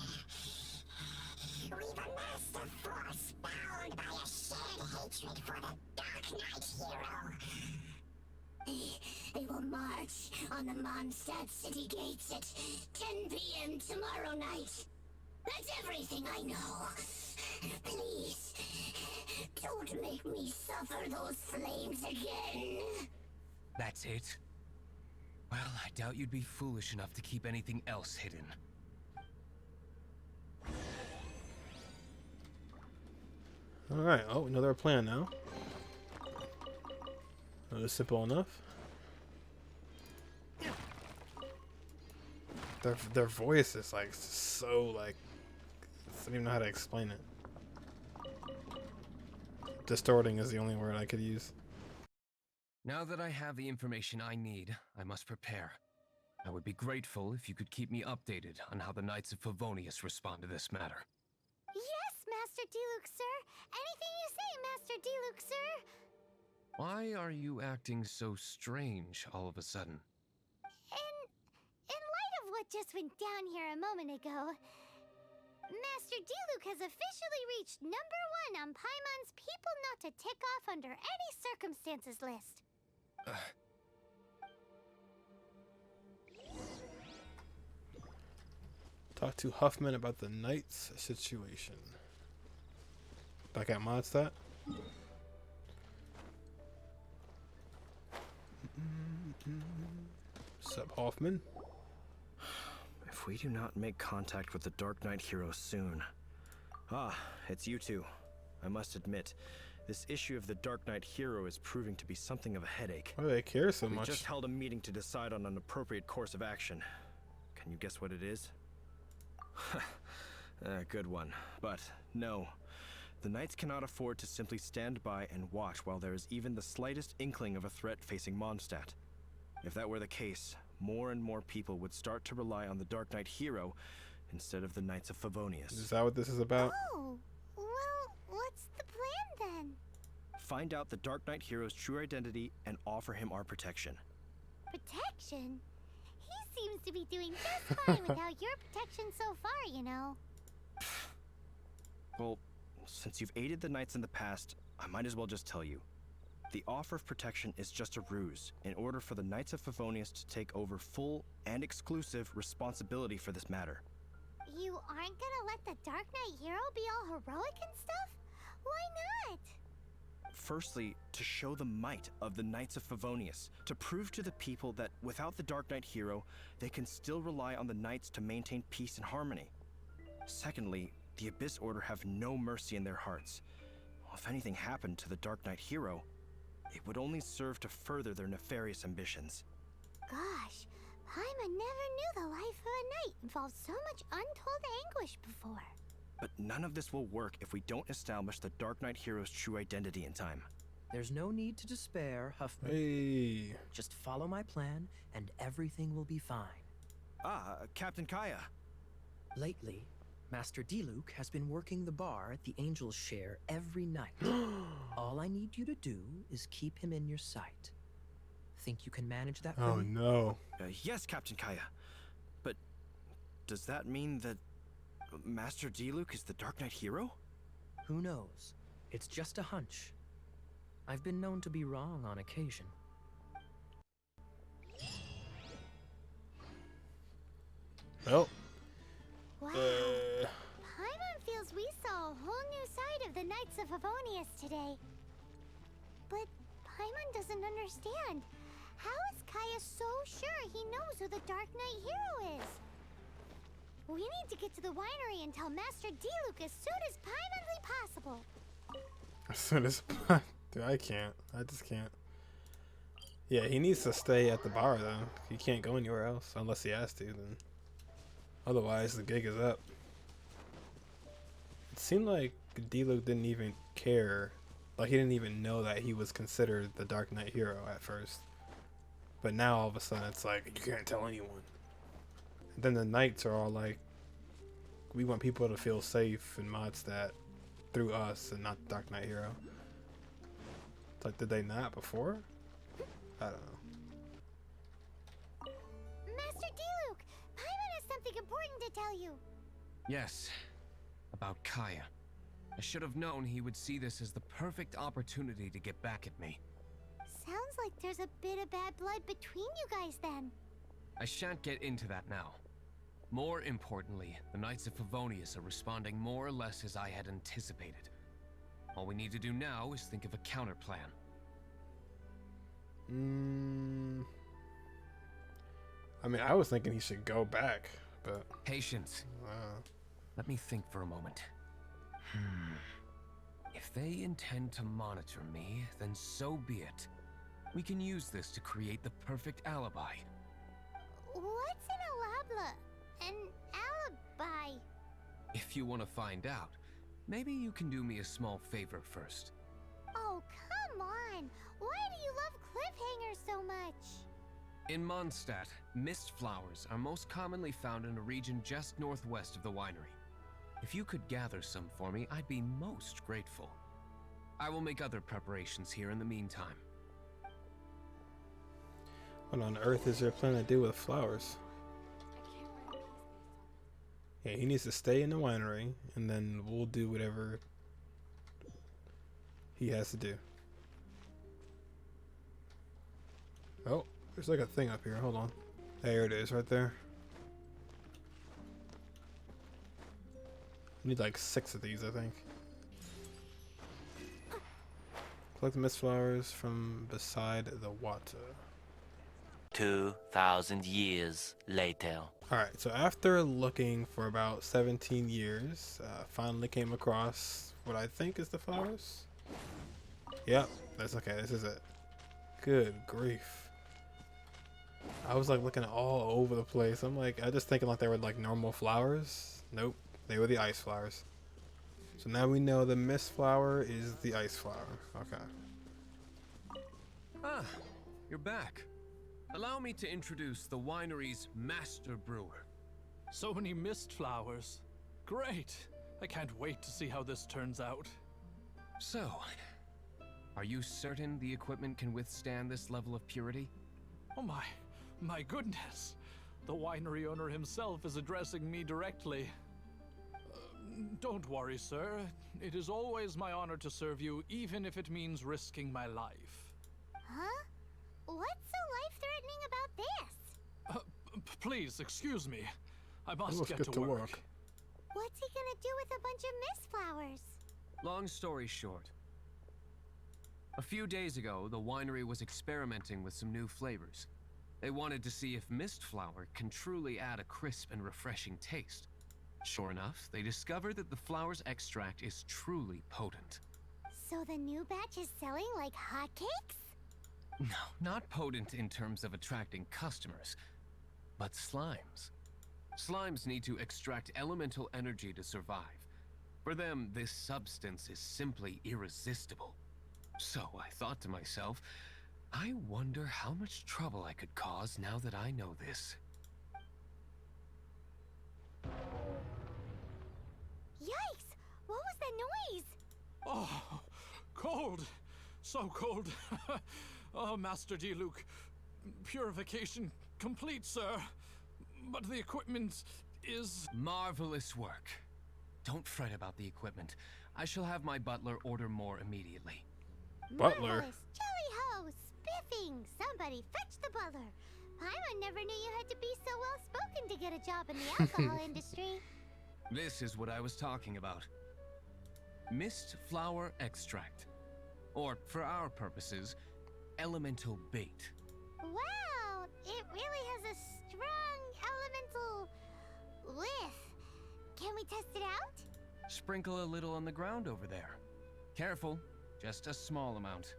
We've amassed a force bound by a shared hatred for the Dark Knight hero. They will march on the Mondstadt city gates at 10 p.m. tomorrow night. That's everything I know. Please, don't make me suffer those flames again. That's it? Well, I doubt you'd be foolish enough to keep anything else hidden. Alright, oh, another plan now. That was simple enough. Their voice is like so like I don't even know how to explain it. Distorting is the only word I could use. Now that I have the information I need, I must prepare. I would be grateful if you could keep me updated on how the Knights of Favonius respond to this matter. Yes, Master Diluc, sir. Anything you say, Master Diluc, sir. Why are you acting so strange all of a sudden? In light of what just went down here a moment ago, Master Diluc has officially reached #1 on Paimon's people not to tick off under any circumstances list. Talk to Huffman about the Knights situation. Back at Modstadt. Sup, Hoffman? If we do not make contact with the Dark Knight hero soon... Ah, it's you two. I must admit, this issue of the Dark Knight hero is proving to be something of a headache. Why do they care so We much? just held a meeting to decide on an appropriate course of action. Can you guess what it is? Good one. But no. The Knights cannot afford to simply stand by and watch while there is even the slightest inkling of a threat facing Mondstadt. If that were the case, more and more people would start to rely on the Dark Knight hero instead of the Knights of Favonius. Is that what this is about? Oh, well, what's the plan then? Find out the Dark Knight hero's true identity and offer him our protection. Protection? He seems to be doing just fine without your protection so far, you know. Well, since you've aided the Knights in the past, I might as well just tell you. The offer of protection is just a ruse in order for the Knights of Favonius to take over full and exclusive responsibility for this matter. You aren't gonna let the Dark Knight hero be all heroic and stuff? Why not? Firstly, to show the might of the Knights of Favonius, to prove to the people that without the Dark Knight hero, they can still rely on the Knights to maintain peace and harmony. Secondly, the Abyss Order have no mercy in their hearts. If anything happened to the Dark Knight hero, it would only serve to further their nefarious ambitions. Gosh, Paimon never knew the life of a knight involved so much untold anguish before. But none of this will work if we don't establish the Dark Knight hero's true identity in time. There's no need to despair, Huffman. Hey. Just follow my plan, and everything will be fine. Ah, Captain Kaya. Lately, Master Diluc has been working the bar at the Angel's Share every night. All I need you to do is keep him in your sight. Think you can manage that for Oh me? no. Yes, Captain Kaya. But does that mean that Master Diluc is the Dark Knight hero? Who knows? It's just a hunch. I've been known to be wrong on occasion. Well. Wow. Paimon feels we saw a whole new side of the Knights of Favonius today. But Paimon doesn't understand. How is Kaya so sure he knows who the Dark Knight hero is? We need to get to the winery and tell Master Diluc as soon as Paimonly possible. As soon as... Dude, I can't. I just can't. Yeah, he needs to stay at the bar, though. He can't go anywhere else, unless he has to, then. Otherwise, the gig is up. It seemed like Diluc didn't even care. Like, he didn't even know that he was considered the Dark Knight hero at first. But now, all of a sudden, it's like, you can't tell anyone. And then the Knights are all like, we want people to feel safe in Mondstadt through us and not the Dark Knight hero. It's like, did they not before? I don't know. Master Diluc, Paimon has something important to tell you. Yes, about Kaya. I should have known he would see this as the perfect opportunity to get back at me. Sounds like there's a bit of bad blood between you guys then. I shan't get into that now. More importantly, the Knights of Favonius are responding more or less as I had anticipated. All we need to do now is think of a counter plan. I mean, I was thinking he should go back, but... Patience. Let me think for a moment. If they intend to monitor me, then so be it. We can use this to create the perfect alibi. What's an alabla? An alibi? If you want to find out, maybe you can do me a small favor first. Oh, come on. Why do you love cliffhangers so much? In Mondstadt, mist flowers are most commonly found in a region just northwest of the winery. If you could gather some for me, I'd be most grateful. I will make other preparations here in the meantime. What on earth is your plan to do with flowers? Yeah, he needs to stay in the winery, and then we'll do whatever he has to do. Oh, there's like a thing up here. Hold on. There it is, right there. We need like 6 of these, I think. Collect the mist flowers from beside the water. 2,000 years later. Alright, so after looking for about 17 years, finally came across what I think is the flowers. Yep, that's okay, this is it. Good grief. I was like looking all over the place. I'm like, I just thinking like they were like normal flowers. Nope, they were the ice flowers. So now we know the mist flower is the ice flower. Okay. Ah, you're back. Allow me to introduce the winery's master brewer. So many mist flowers. Great. I can't wait to see how this turns out. So, are you certain the equipment can withstand this level of purity? Oh my goodness. The winery owner himself is addressing me directly. Don't worry, sir. It is always my honor to serve you, even if it means risking my life. Huh? What's so life-threatening about this? Please, excuse me. I must get to work. What's he gonna do with a bunch of mist flowers? Long story short. A few days ago, the winery was experimenting with some new flavors. They wanted to see if mist flower can truly add a crisp and refreshing taste. Sure enough, they discovered that the flower's extract is truly potent. So the new batch is selling like hotcakes? No, not potent in terms of attracting customers, but slimes. Slimes need to extract elemental energy to survive. For them, this substance is simply irresistible. So I thought to myself, I wonder how much trouble I could cause now that I know this. Yikes! What was that noise? Oh, cold. So cold. Oh, Master Diluc. Purification complete, sir. But the equipment is... Marvelous work. Don't fret about the equipment. I shall have my butler order more immediately. Butler? Marvelous. Jolly-ho! Spiffing! Somebody fetch the butler. Paimon never knew you had to be so well-spoken to get a job in the alcohol industry. This is what I was talking about. Mist flower extract. Or, for our purposes, elemental bait. Wow! It really has a strong elemental whiff. Can we test it out? Sprinkle a little on the ground over there. Careful, just a small amount.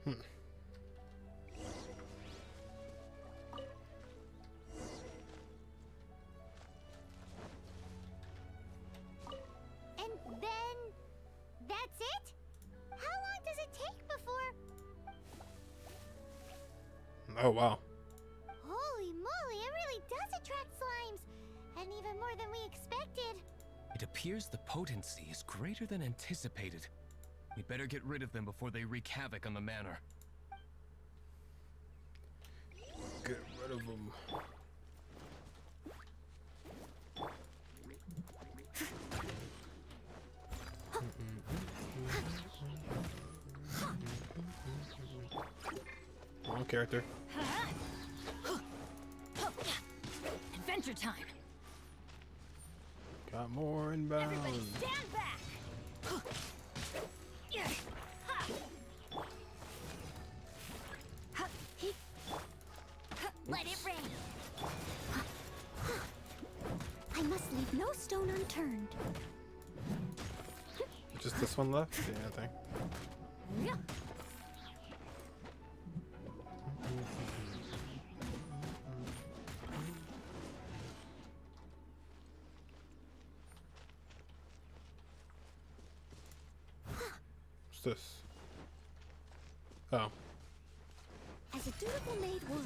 And then... that's it? How long does it take before... Oh, wow. Holy moly, it really does attract slimes! And even more than we expected. It appears the potency is greater than anticipated. We better get rid of them before they wreak havoc on the manor. Get rid of them. Wrong character. Adventure time. Got more inbound. Everybody stand back. Let it rain. I must leave no stone unturned. Just this one left? Yeah, I think. What's this? Oh. As a dutiful maid would.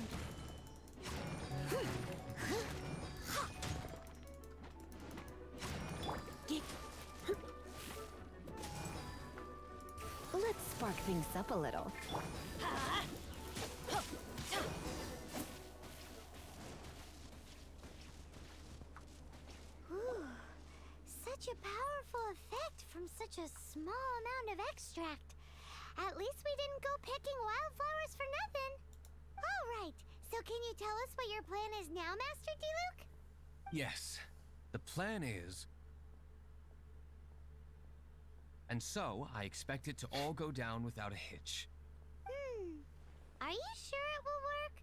Let's spark things up a little. Ooh, such a powerful effect from such a small amount of extract. At least we didn't go picking wildflowers for nothing. All right, so can you tell us what your plan is now, Master Diluc? Yes, the plan is... And so, I expect it to all go down without a hitch. Are you sure it will work?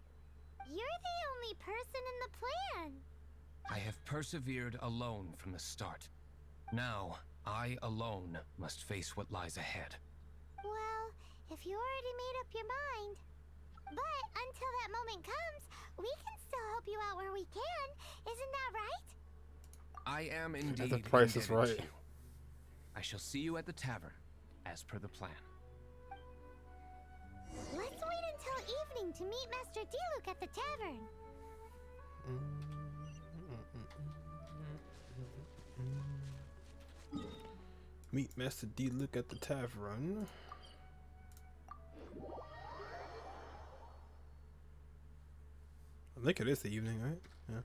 You're the only person in the plan. I have persevered alone from the start. Now, I alone must face what lies ahead. Well, if you already made up your mind. But until that moment comes, we can still help you out where we can. Isn't that right? I am indeed. The price is indebted right. to you. I shall see you at the tavern, as per the plan. Let's wait until evening to meet Master Diluc at the tavern. Meet Master Diluc at the tavern. I think it is the evening, right? Yeah.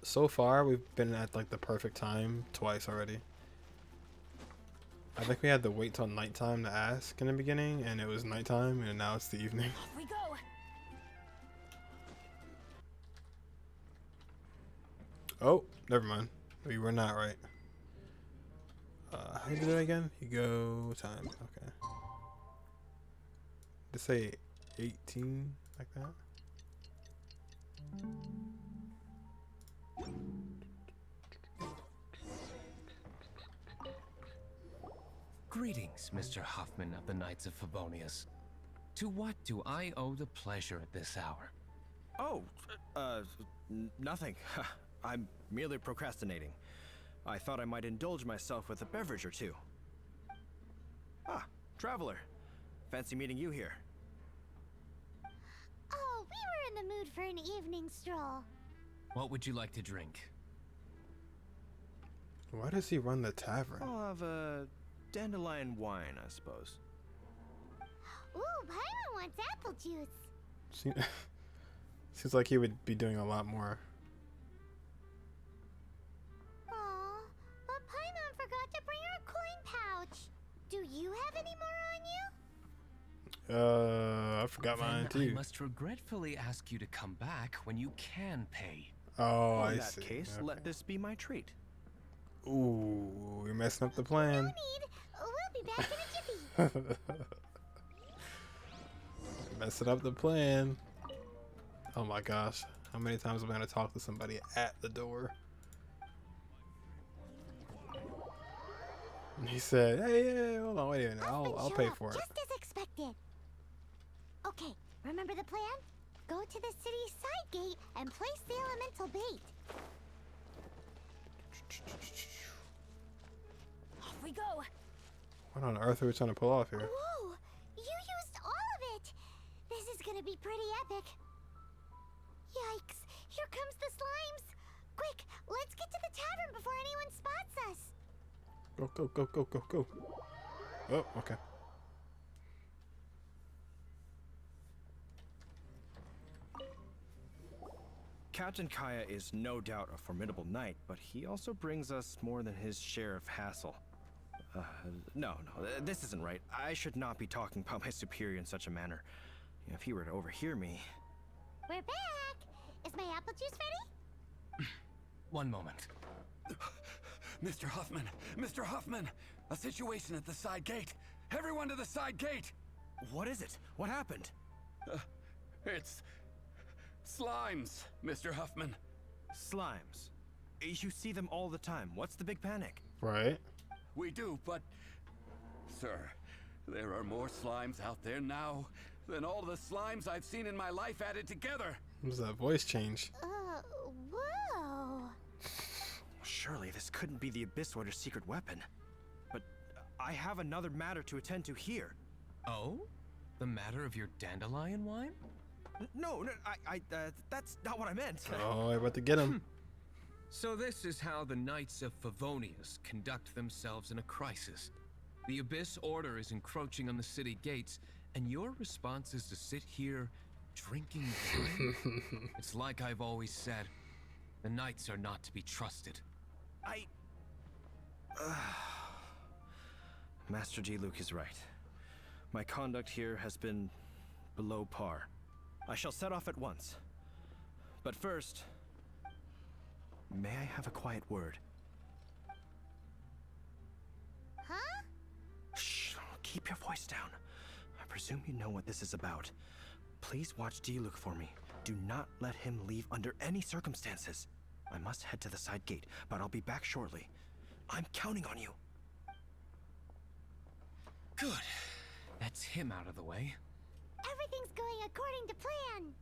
So far, we've been at like the perfect time twice already. I think we had to wait till nighttime to ask in the beginning, and it was nighttime, and now it's the evening. Off we go. Oh, never mind. We were not right. How do you do that again? You go time. Okay. Just say 18 like that. Greetings, Mr. Huffman of the Knights of Favonius. To what do I owe the pleasure at this hour? Oh, nothing. I'm merely procrastinating. I thought I might indulge myself with a beverage or two. Ah, traveler. Fancy meeting you here. Oh, we were in the mood for an evening stroll. What would you like to drink? Why does he run the tavern? I'll have a dandelion wine, I suppose. Ooh, Paimon wants apple juice. Seems like he would be doing a lot more. Aw, but Paimon forgot to bring her coin pouch. Do you have any more on you? I forgot Then mine too. I must regretfully ask you to come back when you can pay. Oh, I In that see. case, Okay. let this be my treat. Ooh, you're messing up the plan. No need. We'll be back in a jiffy. Messing up the plan. Oh my gosh. How many times am I going to talk to somebody at the door? And he said, hey, hold on, wait a minute. I'll pay for it. Just as expected. Okay, remember the plan? Go to the city's side gate and place the elemental bait. Off we go. What on earth are we trying to pull off here? Whoa! You used all of it! This is gonna be pretty epic. Yikes! Here comes the slimes! Quick, let's get to the tavern before anyone spots us! Go, go, go, go, go, go. Oh, okay. Captain Kaya is no doubt a formidable knight, but he also brings us more than his share of hassle. No, this isn't right. I should not be talking about my superior in such a manner. If he were to overhear me... We're back! Is my apple juice ready? One moment. Mr. Huffman! Mr. Huffman! A situation at the side gate! Everyone to the side gate! What is it? What happened? It's... slimes, Mr. Huffman. Slimes. You see them all the time. What's the big panic? Right. We do, but... Sir, there are more slimes out there now than all the slimes I've seen in my life added together. What was that voice change? Whoa! Surely this couldn't be the Abyss Warder's secret weapon. But I have another matter to attend to here. Oh? The matter of your dandelion wine? No, that's not what I meant. Oh, we're about to get him. So this is how the Knights of Favonius conduct themselves in a crisis. The Abyss Order is encroaching on the city gates, and your response is to sit here drinking wine? It's like I've always said, the Knights are not to be trusted. Master Diluc is right. My conduct here has been below par. I shall set off at once. But first, may I have a quiet word? Huh? Shh, keep your voice down. I presume you know what this is about. Please watch Diluc for me. Do not let him leave under any circumstances. I must head to the side gate, but I'll be back shortly. I'm counting on you. Good. That's him out of the way. Everything's going according to plan.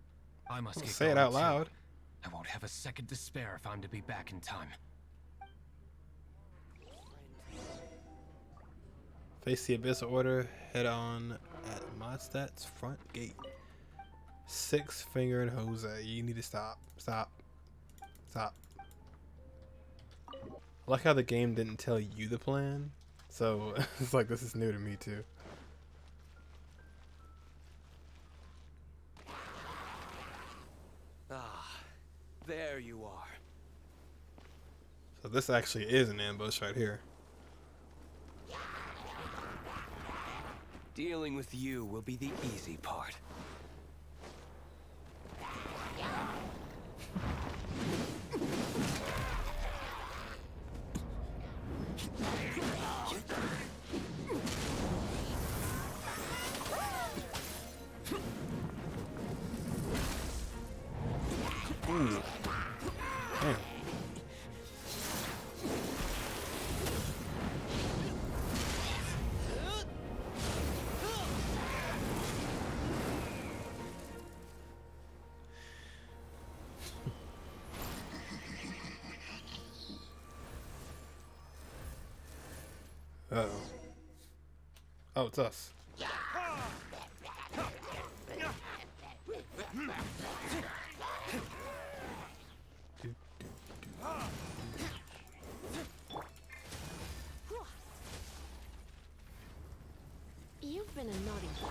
I must get say it going, out too. loud. I won't have a second to spare if I'm to be back in time. Face the Abyss Order, head on at Modstat's front gate. Six-fingered Jose. You need to stop. Stop. Stop. I like how the game didn't tell you the plan. So it's like this is new to me too. Ah, there you are. So this actually is an ambush right here. Dealing with you will be the easy part. Ooh. Damn. Uh-oh. Oh, it's us. You've been a naughty boy.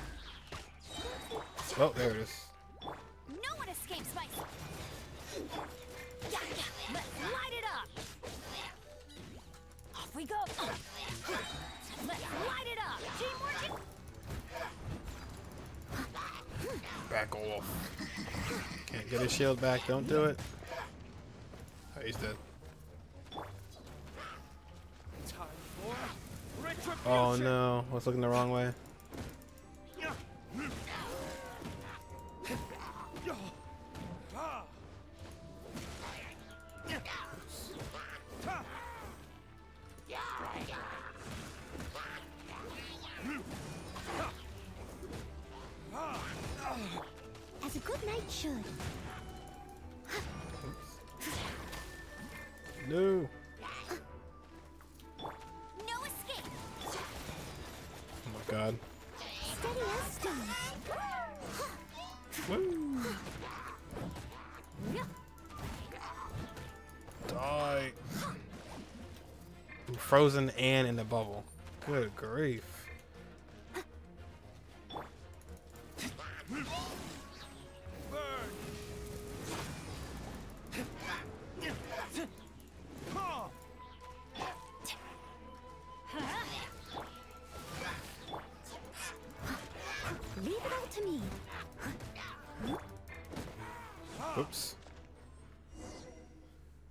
Oh, there it is. No one escapes my... Let's light it up! Off we go! Let's light it up! Teamwork! Back off. Can't get his shield back. Don't do it. Oh, he's dead. Oh no. I was looking the wrong way. As a good knight should. No. No escape! Oh my god. Steady as stone. Woo. Die. I'm frozen and in the bubble. Good grief. Leave it all to me. Oops.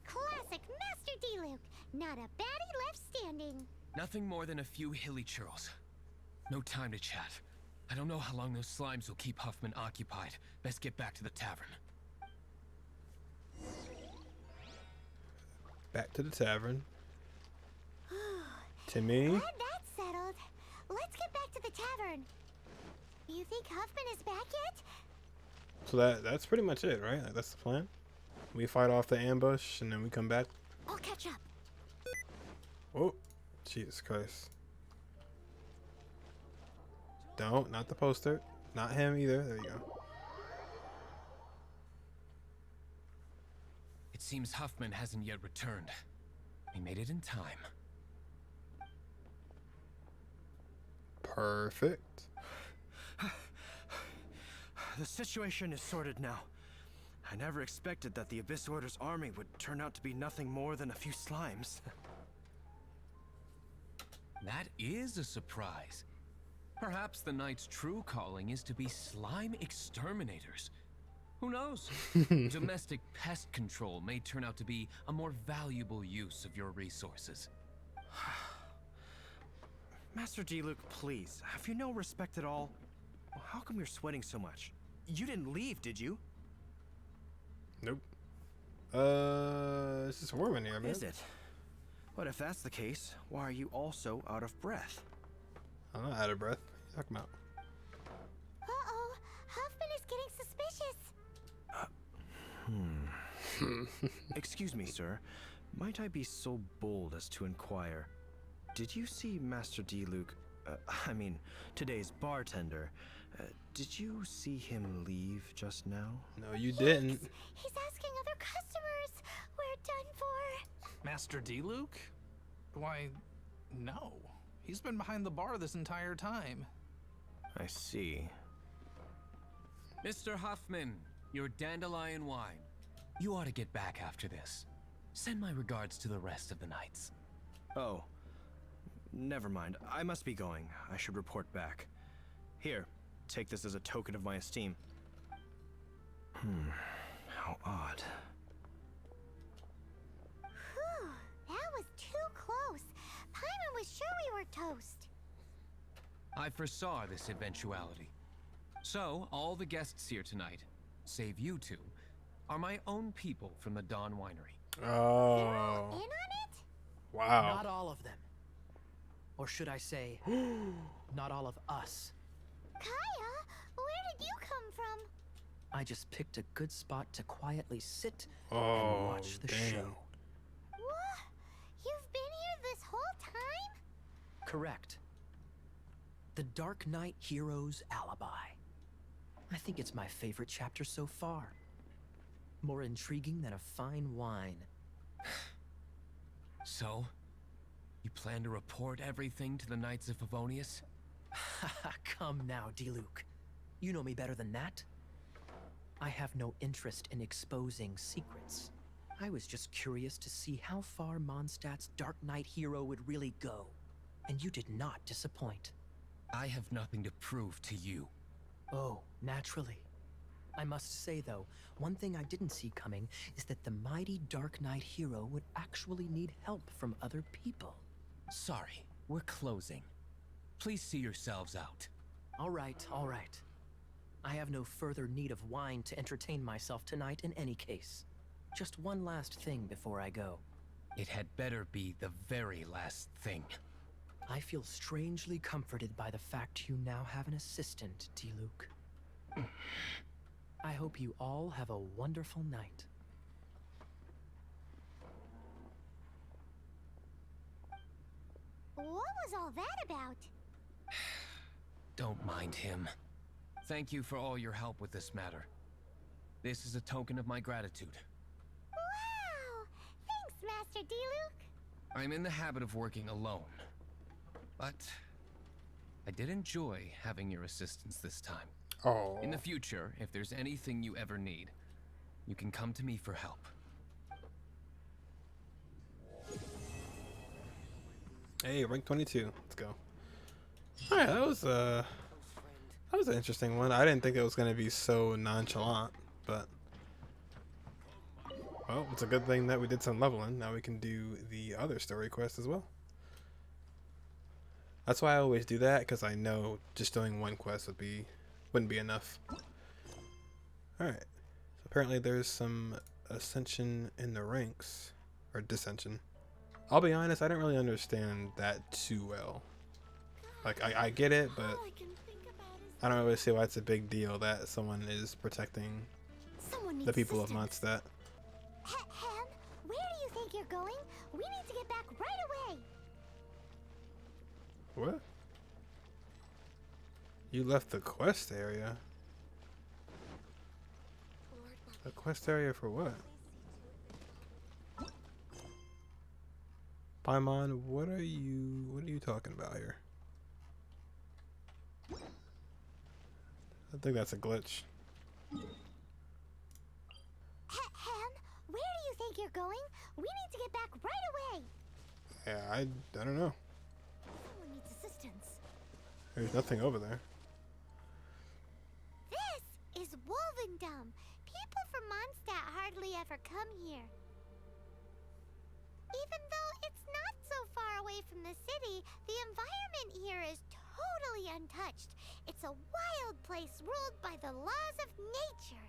Classic Master Diluc. Not a baddie left standing. Nothing more than a few hilly churls. No time to chat. I don't know how long those slimes will keep Huffman occupied. Best get back to the tavern. Back to the tavern. Timmy. Glad that's settled. Let's get back to the tavern. You think Huffman is back yet? So that's pretty much it, right? Like, that's the plan. We fight off the ambush and then we come back. I'll catch up. Oh, Jesus Christ. Don't, not the poster. Not him either. There you go. It seems Huffman hasn't yet returned. We made it in time. Perfect. The situation is sorted now. I never expected that the Abyss Order's army would turn out to be nothing more than a few slimes. That is a surprise. Perhaps the Knight's true calling is to be slime exterminators. Who knows? Domestic pest control may turn out to be a more valuable use of your resources. Master Diluc, please, have you no respect at all? How come you're sweating so much? You didn't leave, did you? Nope. It's just warm in here, man. Is it? But if that's the case, why are you also out of breath? I'm not out of breath. What are you talking about? Uh-oh, Huffman is getting suspicious. Excuse me, sir. Might I be so bold as to inquire? Did you see Master Diluc, I mean, today's bartender? Did you see him leave just now? No, you didn't. He's asking other customers. We're done for. Master Diluc? Why, no. He's been behind the bar this entire time. I see. Mr. Huffman, your dandelion wine. You ought to get back after this. Send my regards to the rest of the Knights. Oh, never mind. I must be going. I should report back. Here, take this as a token of my esteem. How odd. Whew, that was too close. Paimon was sure we were toast. I foresaw this eventuality. So, all the guests here tonight, save you two, are my own people from the Dawn Winery. Oh. You're all in on it? Wow. Not all of them. Or should I say, not all of us. Kaya, where did you come from? I just picked a good spot to quietly sit Oh, and watch the dang. show. What? You've been here this whole time? Correct. The Dark Knight Hero's Alibi. I think it's my favorite chapter so far. More intriguing than a fine wine. So, you plan to report everything to the Knights of Favonius? Come now, Diluc. You know me better than that. I have no interest in exposing secrets. I was just curious to see how far Mondstadt's Dark Knight hero would really go. And you did not disappoint. I have nothing to prove to you. Oh, naturally. I must say, though, one thing I didn't see coming is that the mighty Dark Knight hero would actually need help from other people. Sorry, we're closing. Please see yourselves out. All right, all right. I have no further need of wine to entertain myself tonight in any case. Just one last thing before I go. It had better be the very last thing. I feel strangely comforted by the fact you now have an assistant, Diluc. I hope you all have a wonderful night. What was all that about? Don't mind him. Thank you for all your help with this matter. This is a token of my gratitude. Wow! Thanks, Master Diluc. I'm in the habit of working alone. But I did enjoy having your assistance this time. Oh. In the future, if there's anything you ever need, you can come to me for help. Hey, rank 22. Let's go. All right, that was an interesting one. I didn't think it was gonna be so nonchalant, but well, it's a good thing that we did some leveling. Now we can do the other story quest as well. That's why I always do that, because I know just doing one quest wouldn't be enough. All right. So apparently there's some ascension in the ranks, or dissension. I'll be honest, I didn't really understand that too well. Like, I get it, but I don't really see why it's a big deal that someone is protecting the people of Mondstadt. Ham, where do you think you're going? We need to get back right away. What? You left the quest area. The quest area for what? Paimon, what are you talking about here? I think that's a glitch. Ahem, where do you think you're going? We need to get back right away. Yeah, I don't know. Someone needs assistance. There's nothing over there. This is wolvendom. People from Mondstadt hardly ever come here. Even though it's not so far away from the city, the environment here is totally untouched. It's a wild place ruled by the laws of nature.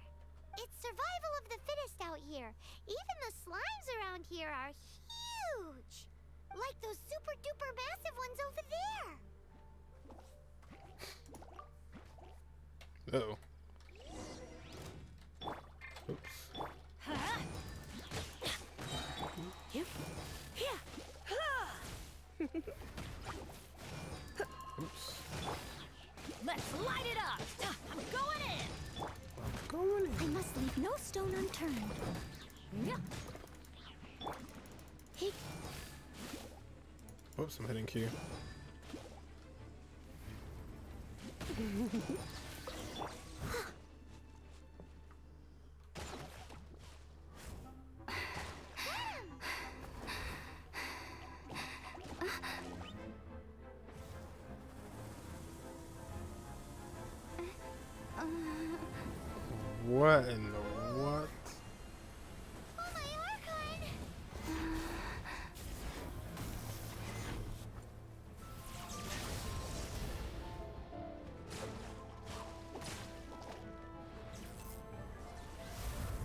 It's survival of the fittest out here. Even the slimes around here are huge. Like those super duper massive ones over there. Uh-oh. Oops. Oops. Let's light it up! I'm going in! Going in. I must leave no stone unturned. Oops, I'm hitting Q. What in the what? Oh, my archon!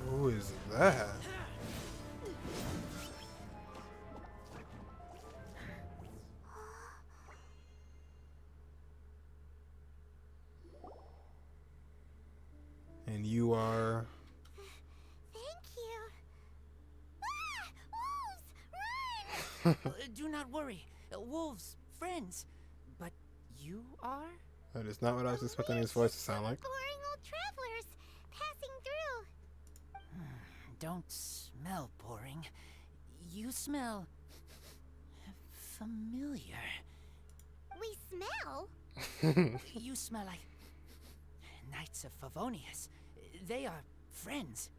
Who is that? And you are... Thank you. Ah! Wolves! Run! Do not worry. Wolves, friends. But you are? That is not what I was expecting his voice to sound like. Boring old travelers passing through. Don't smell boring. You smell... familiar. We smell? You smell like... Knights of Favonius. They are friends.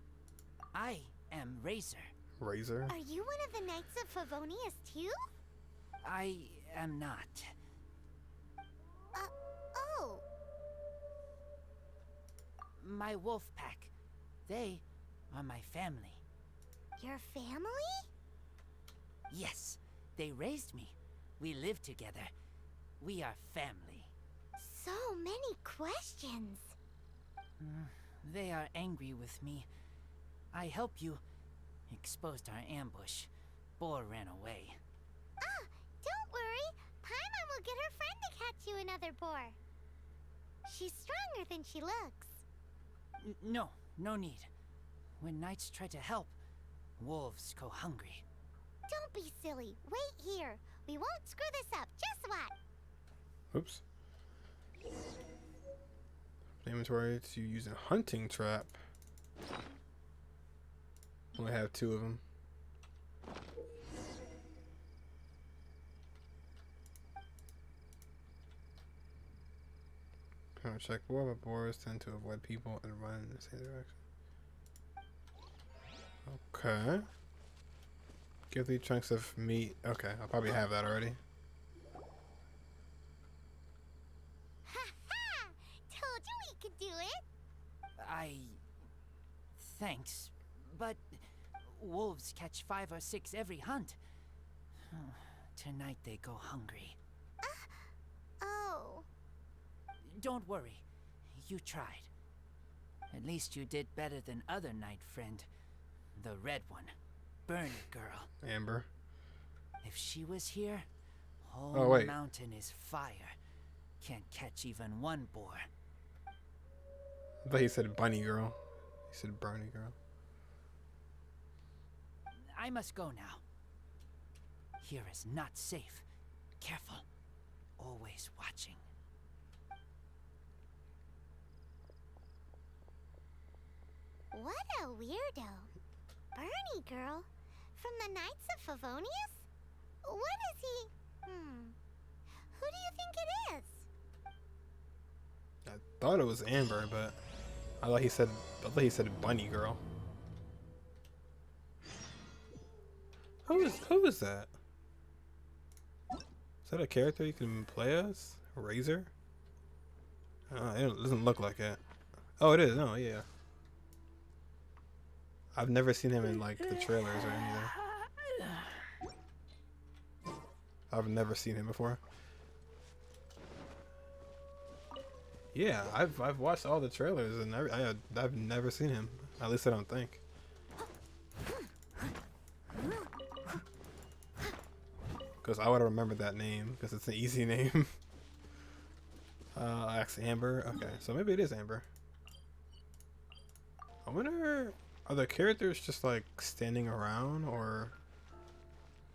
I am Razor. Razor? Are you one of the Knights of Favonius too? I am not. Oh. My wolf pack. They are my family. Your family? Yes, they raised me. We live together. We are family. So many questions. They are angry with me. I helped you. Exposed our ambush. Boar ran away. Ah, don't worry. Paimon will get her friend to catch you another boar. She's stronger than she looks. No, no need. When knights try to help, wolves go hungry. Don't be silly. Wait here. We won't screw this up. Just what? Oops. Inventory to use a hunting trap. Only have 2 of them. Kind of check for but boars tend to avoid people and run in the same direction. Okay. Give these chunks of meat. Okay, I'll probably have that already. Told you we could do it. Thanks, but wolves catch 5 or 6 every hunt. Tonight they go hungry. Oh. Don't worry, you tried. At least you did better than other knight friend, the red one, Burn Girl. Amber. If she was here, whole mountain is fire. Can't catch even one boar. I thought he said bunny girl. He said Bernie girl. I must go now. Here is not safe. Careful. Always watching. What a weirdo. Bernie girl? From the Knights of Favonius? What is he? Who do you think it is? I thought it was Amber, but I thought he said bunny girl. Who is that? Is that a character you can play as? Razor? It doesn't look like it. Oh, it is. Oh, yeah. I've never seen him in like the trailers or anything. I've never seen him before. Yeah, I've watched all the trailers and I've never seen him. At least I don't think. Because I would remember that name because it's an easy name. Ask Amber. Okay, so maybe it is Amber. I wonder, are the characters just like standing around, or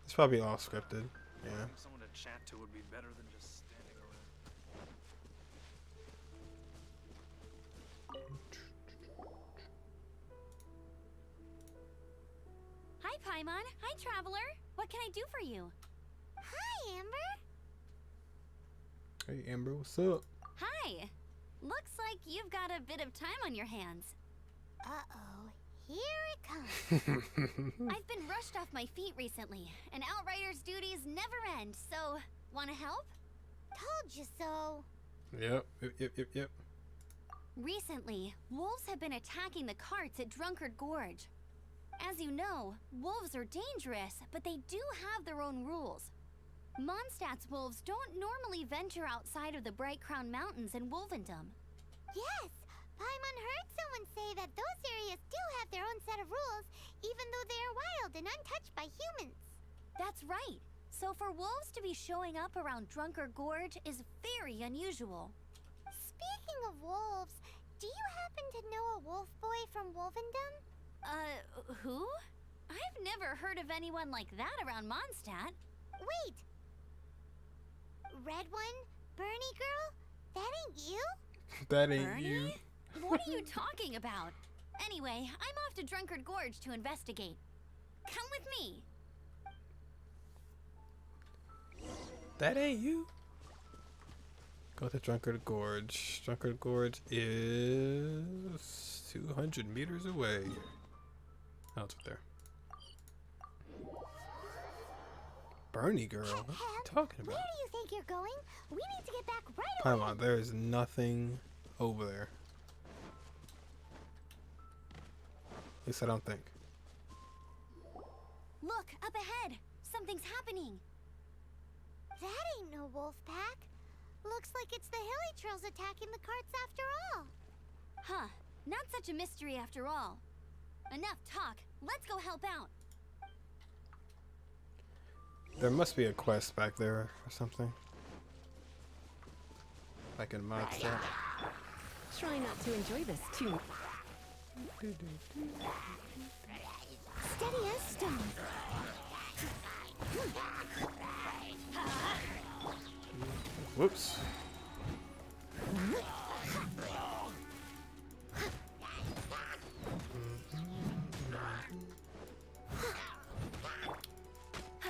it's probably all scripted? Yeah. Someone to chat to would be better than just standing around. Hi, Paimon. Hi, Traveler. What can I do for you? Hi, Amber. Hey, Amber, what's up? Hi. Looks like you've got a bit of time on your hands. Uh-oh. Here it comes. I've been rushed off my feet recently, and Outrider's duties never end, so wanna help? Told you so. Yep. Recently, wolves have been attacking the carts at Drunkard Gorge. As you know, wolves are dangerous, but they do have their own rules. Mondstadt's wolves don't normally venture outside of the Bright Crown Mountains in Wolvendom. Yes, Paimon heard someone say that those areas do have their own set of rules, even though they are wild and untouched by humans. That's right. So for wolves to be showing up around Drunkard Gorge is very unusual. Speaking of wolves, do you happen to know a wolf boy from Wolvendom? Who? I've never heard of anyone like that around Mondstadt. Wait! Red one? Bernie girl? That ain't you? That ain't Bernie? you. What are you talking about? Anyway, I'm off to Drunkard Gorge to investigate. Come with me. That ain't you. Go to Drunkard Gorge. Drunkard Gorge is 200 meters away. Oh, it's up there. Bernie girl, what are you talking about? Where do you think you're going? We need to get back right Come away. on, there is nothing over there. At least I don't think. Look, up ahead. Something's happening. That ain't no wolf pack. Looks like it's the Hilly Trails attacking the carts after all. Huh. Not such a mystery after all. Enough talk. Let's go help out. There must be a quest back there or something. Like in Mondstadt. Try not to enjoy this too much. Steady as stone. Whoops.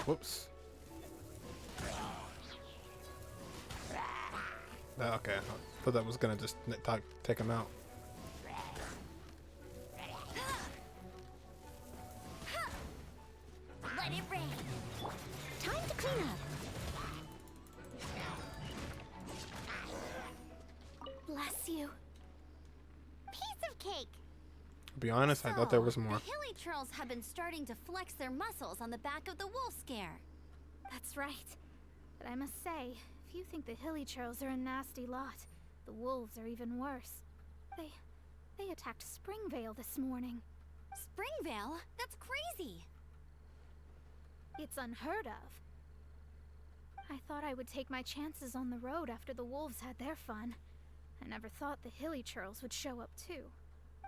Whoops. Okay, I thought that was gonna just take him out. Let it rain. Time to clean up. Bless you. Piece of cake. To be honest, I thought there was more. The Hilly Trails have been starting to flex their muscles on the back of the wolf scare. That's right. But I must say, if you think the Hilly Trails are a nasty lot, the wolves are even worse. They attacked Springvale this morning. Springvale? That's crazy. It's unheard of. I thought I would take my chances on the road after the wolves had their fun. I never thought the Hilly Trails would show up too.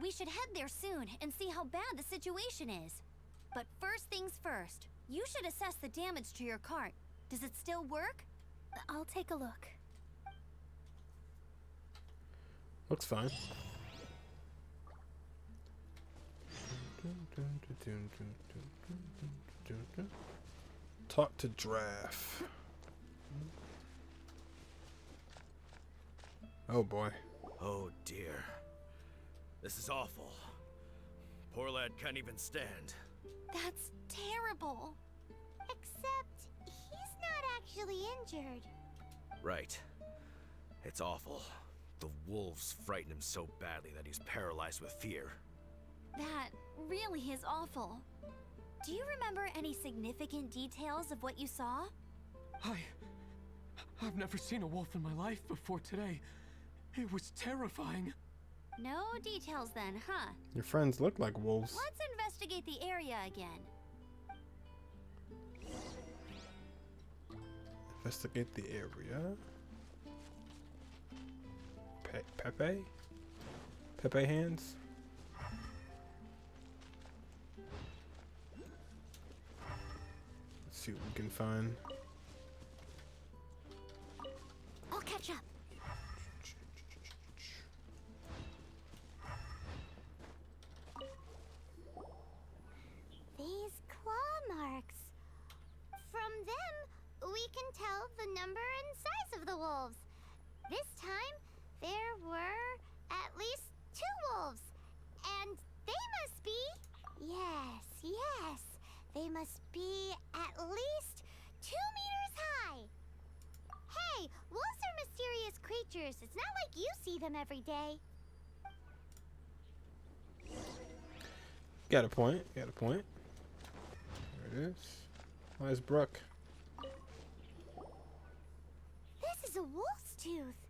We should head there soon and see how bad the situation is. But first things first, you should assess the damage to your cart. Does it still work? I'll take a look. Looks fine. Talk to Giraffe. Oh boy. Oh dear. This is awful. Poor lad can't even stand. That's terrible. Except he's not actually injured. Right. It's awful. The wolves frighten him so badly that he's paralyzed with fear. That really is awful. Do you remember any significant details of what you saw? I've never seen a wolf in my life before today. It was terrifying. No details then, huh? Your friends look like wolves. Let's investigate the area again. Investigate the area. Pepe? Pepe hands? Let's see what we can find. I'll catch up. These claw marks. From them, we can tell the number and size of the wolves. This time, there were at least 2 wolves. And they must be... Yes. They must be at least 2 meters high. Hey, wolves are mysterious creatures. It's not like you see them every day. Got a point. There it is. Where's Brooke? This is a wolf's tooth.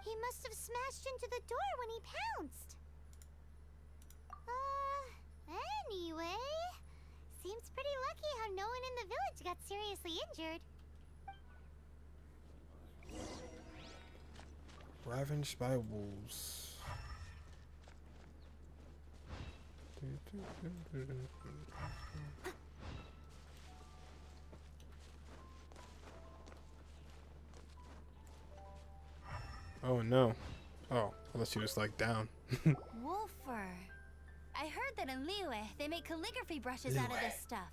He must have smashed into the door when he pounced. Anyway, seems pretty lucky how no one in the village got seriously injured. Ravaged by wolves. Oh no. Oh, unless you just like down. Wolfer. I heard that in Liyue, they make calligraphy brushes out of this stuff.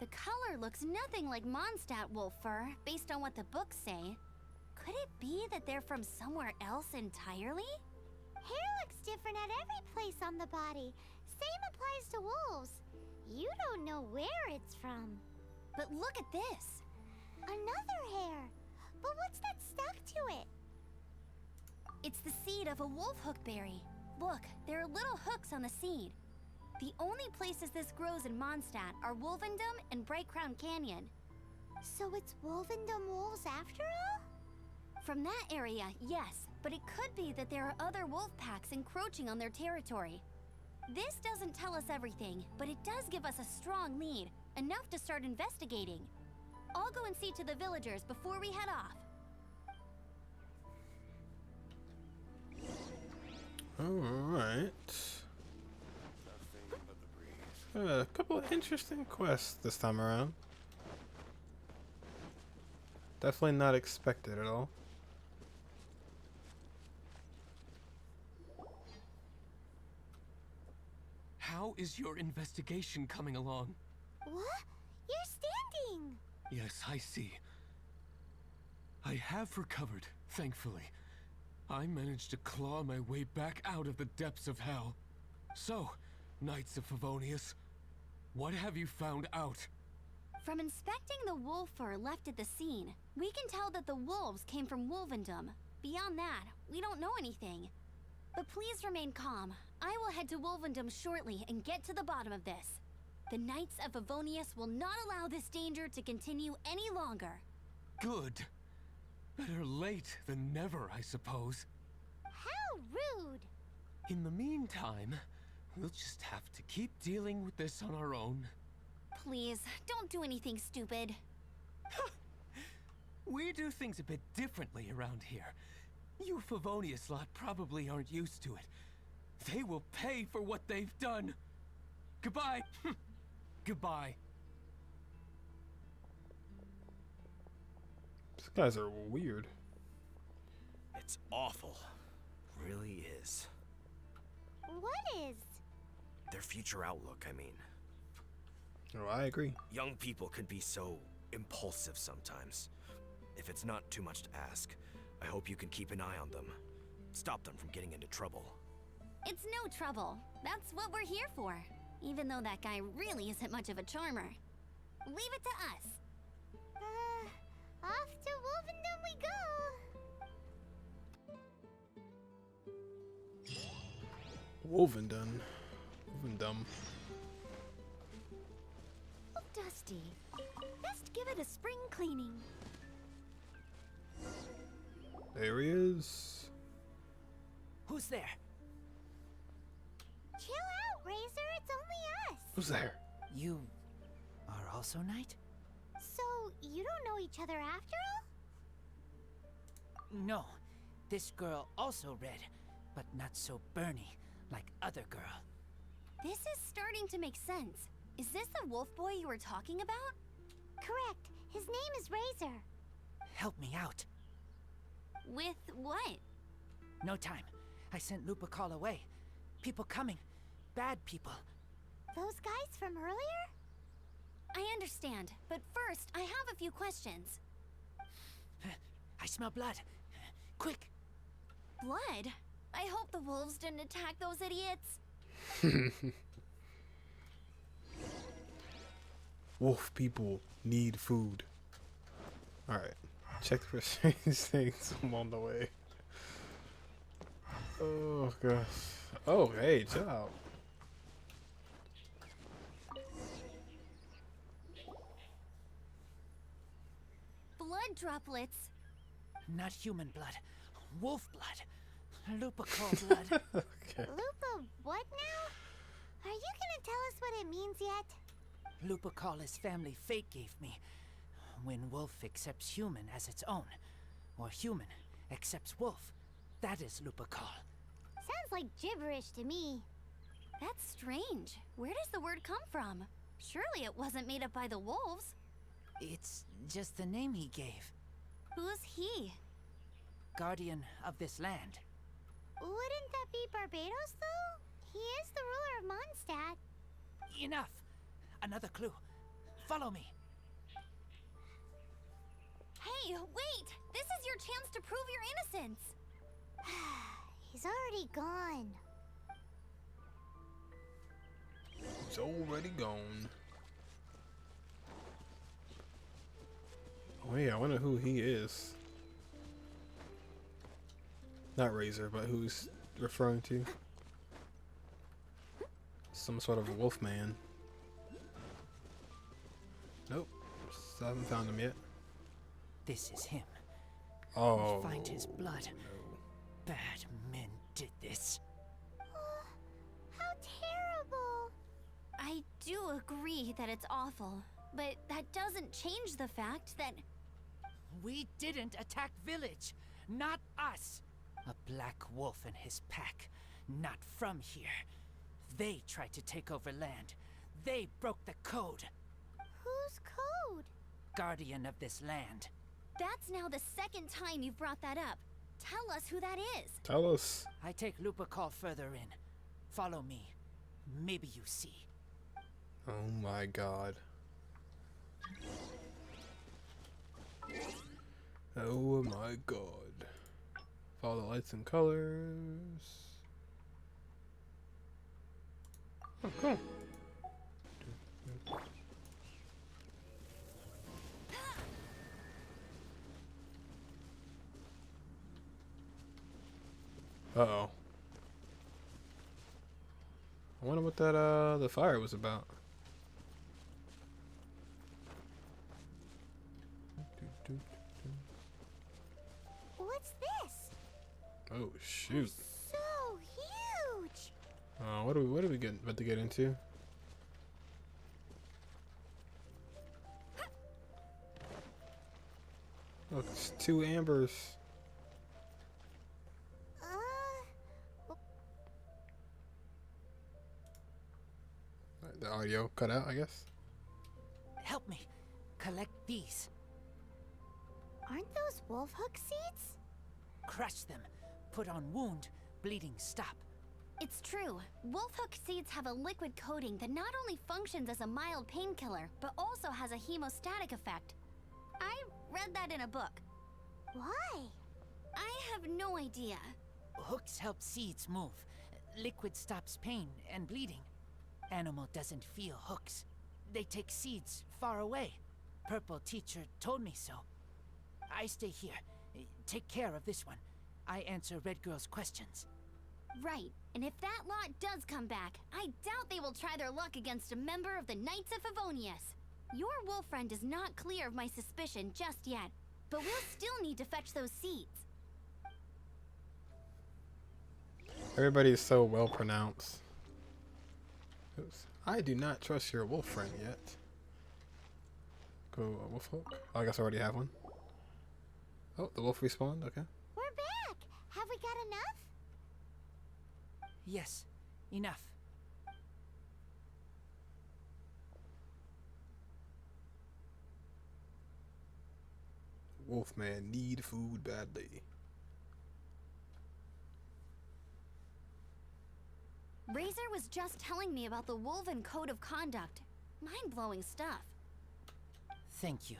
The color looks nothing like Mondstadt wolf fur, based on what the books say. Could it be that they're from somewhere else entirely? Hair looks different at every place on the body. Same applies to wolves. You don't know where it's from. But look at this. Another hair. But what's that stuck to it? It's the seed of a wolf hook berry. Look, there are little hooks on the seed. The only places this grows in Mondstadt are Wolvendom and Bright Crown Canyon. So it's wolvendom wolves after all? From that area, yes, but it could be that there are other wolf packs encroaching on their territory. This doesn't tell us everything, but it does give us a strong lead, enough to start investigating. I'll go and see to the villagers before we head off. Alright. A couple of interesting quests this time around. Definitely not expected at all. How is your investigation coming along? What? You're standing! Yes, I see. I have recovered, thankfully. I managed to claw my way back out of the depths of hell. So, Knights of Favonius, what have you found out? From inspecting the wolf fur left at the scene, we can tell that the wolves came from Wolvendom. Beyond that, we don't know anything. But please remain calm. I will head to Wolvendom shortly and get to the bottom of this. The Knights of Favonius will not allow this danger to continue any longer. Good. Better late than never, I suppose. How rude! In the meantime, we'll just have to keep dealing with this on our own. Please, don't do anything stupid. We do things a bit differently around here. You Favonius lot probably aren't used to it. They will pay for what they've done. Goodbye. Goodbye. These guys are weird. It's awful. Really is. What is? their future outlook, I mean. Oh, I agree. Young people can be so impulsive sometimes. If it's not too much to ask, I hope you can keep an eye on them. Stop them from getting into trouble. It's no trouble. That's what we're here for. Even though that guy really isn't much of a charmer. Leave it to us. Off to wolvendom we go! Wolvendom. Wolvendom. Oh, dusty. Best give it a spring cleaning. There he is. Who's there? Chill out, Razor. It's only us. Who's there? You are also Knight? So, you don't know each other after all? No. This girl also red, but not so burny like other girl. This is starting to make sense. Is this the wolf boy you were talking about? Correct. His name is Razor. Help me out. With what? No time. I sent Lupical away. People coming. Bad people. Those guys from earlier? I understand, but first, I have a few questions. I smell blood. Quick! Blood? I hope the wolves didn't attack those idiots. Wolf people need food. Alright. Check for strange things. I'm on the way. Oh gosh. Oh hey, chill out. Blood droplets. Not human blood. Wolf blood. Lupical blood. Okay. Lupa what now? Are you gonna tell us what it means yet? Lupical is family fate gave me. When wolf accepts human as its own, or human accepts wolf, that is Lupical. Sounds like gibberish to me. That's strange. Where does the word come from? Surely it wasn't made up by the wolves. It's just the name he gave. Who's he? Guardian of this land. Wouldn't that be Barbados, though? He is the ruler of Mondstadt. Enough! Another clue. Follow me. Hey, wait! This is your chance to prove your innocence! He's already gone. He's already gone. Oh yeah, I wonder who he is. Not Razor, but who's referring to? Some sort of wolf man. Nope. Still haven't found him yet. This is him. Oh. Find his blood. No. Bad men did this. How terrible. I do agree that it's awful, but that doesn't change the fact that... We didn't attack village. Not us. A black wolf and his pack. Not from here. They tried to take over land. They broke the code. Whose code? Guardian of this land. That's now the second time you've brought that up. Tell us who that is. Tell us. I take Lupical further in. Follow me. Maybe you see. Oh my god. Oh my god. Follow the lights and colors. Oh, cool. Uh-oh. I wonder what that, the fire was about. What's this? Oh, shoot. So huge. What are we about to get into? Look, it's 2 ambers. The audio cut out, I guess. Help me. Collect these. Aren't those wolf hook seeds? Crush them. Put on wound. Bleeding stop. It's true. Wolfhook seeds have a liquid coating that not only functions as a mild painkiller, but also has a hemostatic effect. I read that in a book. Why? I have no idea. Hooks help seeds move. Liquid stops pain and bleeding. Animal doesn't feel hooks. They take seeds far away. Purple teacher told me so. I stay here. Take care of this one. I answer Red Girl's questions. Right, and if that lot does come back, I doubt they will try their luck against a member of the Knights of Favonius. Your wolf friend is not clear of my suspicion just yet, but we'll still need to fetch those seeds. Everybody's so well pronounced. Oops. I do not trust your wolf friend yet. Go wolf hook. Oh, I guess I already have one. Oh, the wolf respawned. Okay. We're back. Have we got enough? Yes, enough. Wolfman need food badly. Razor was just telling me about the Wolven Code of Conduct. Mind-blowing stuff. Thank you.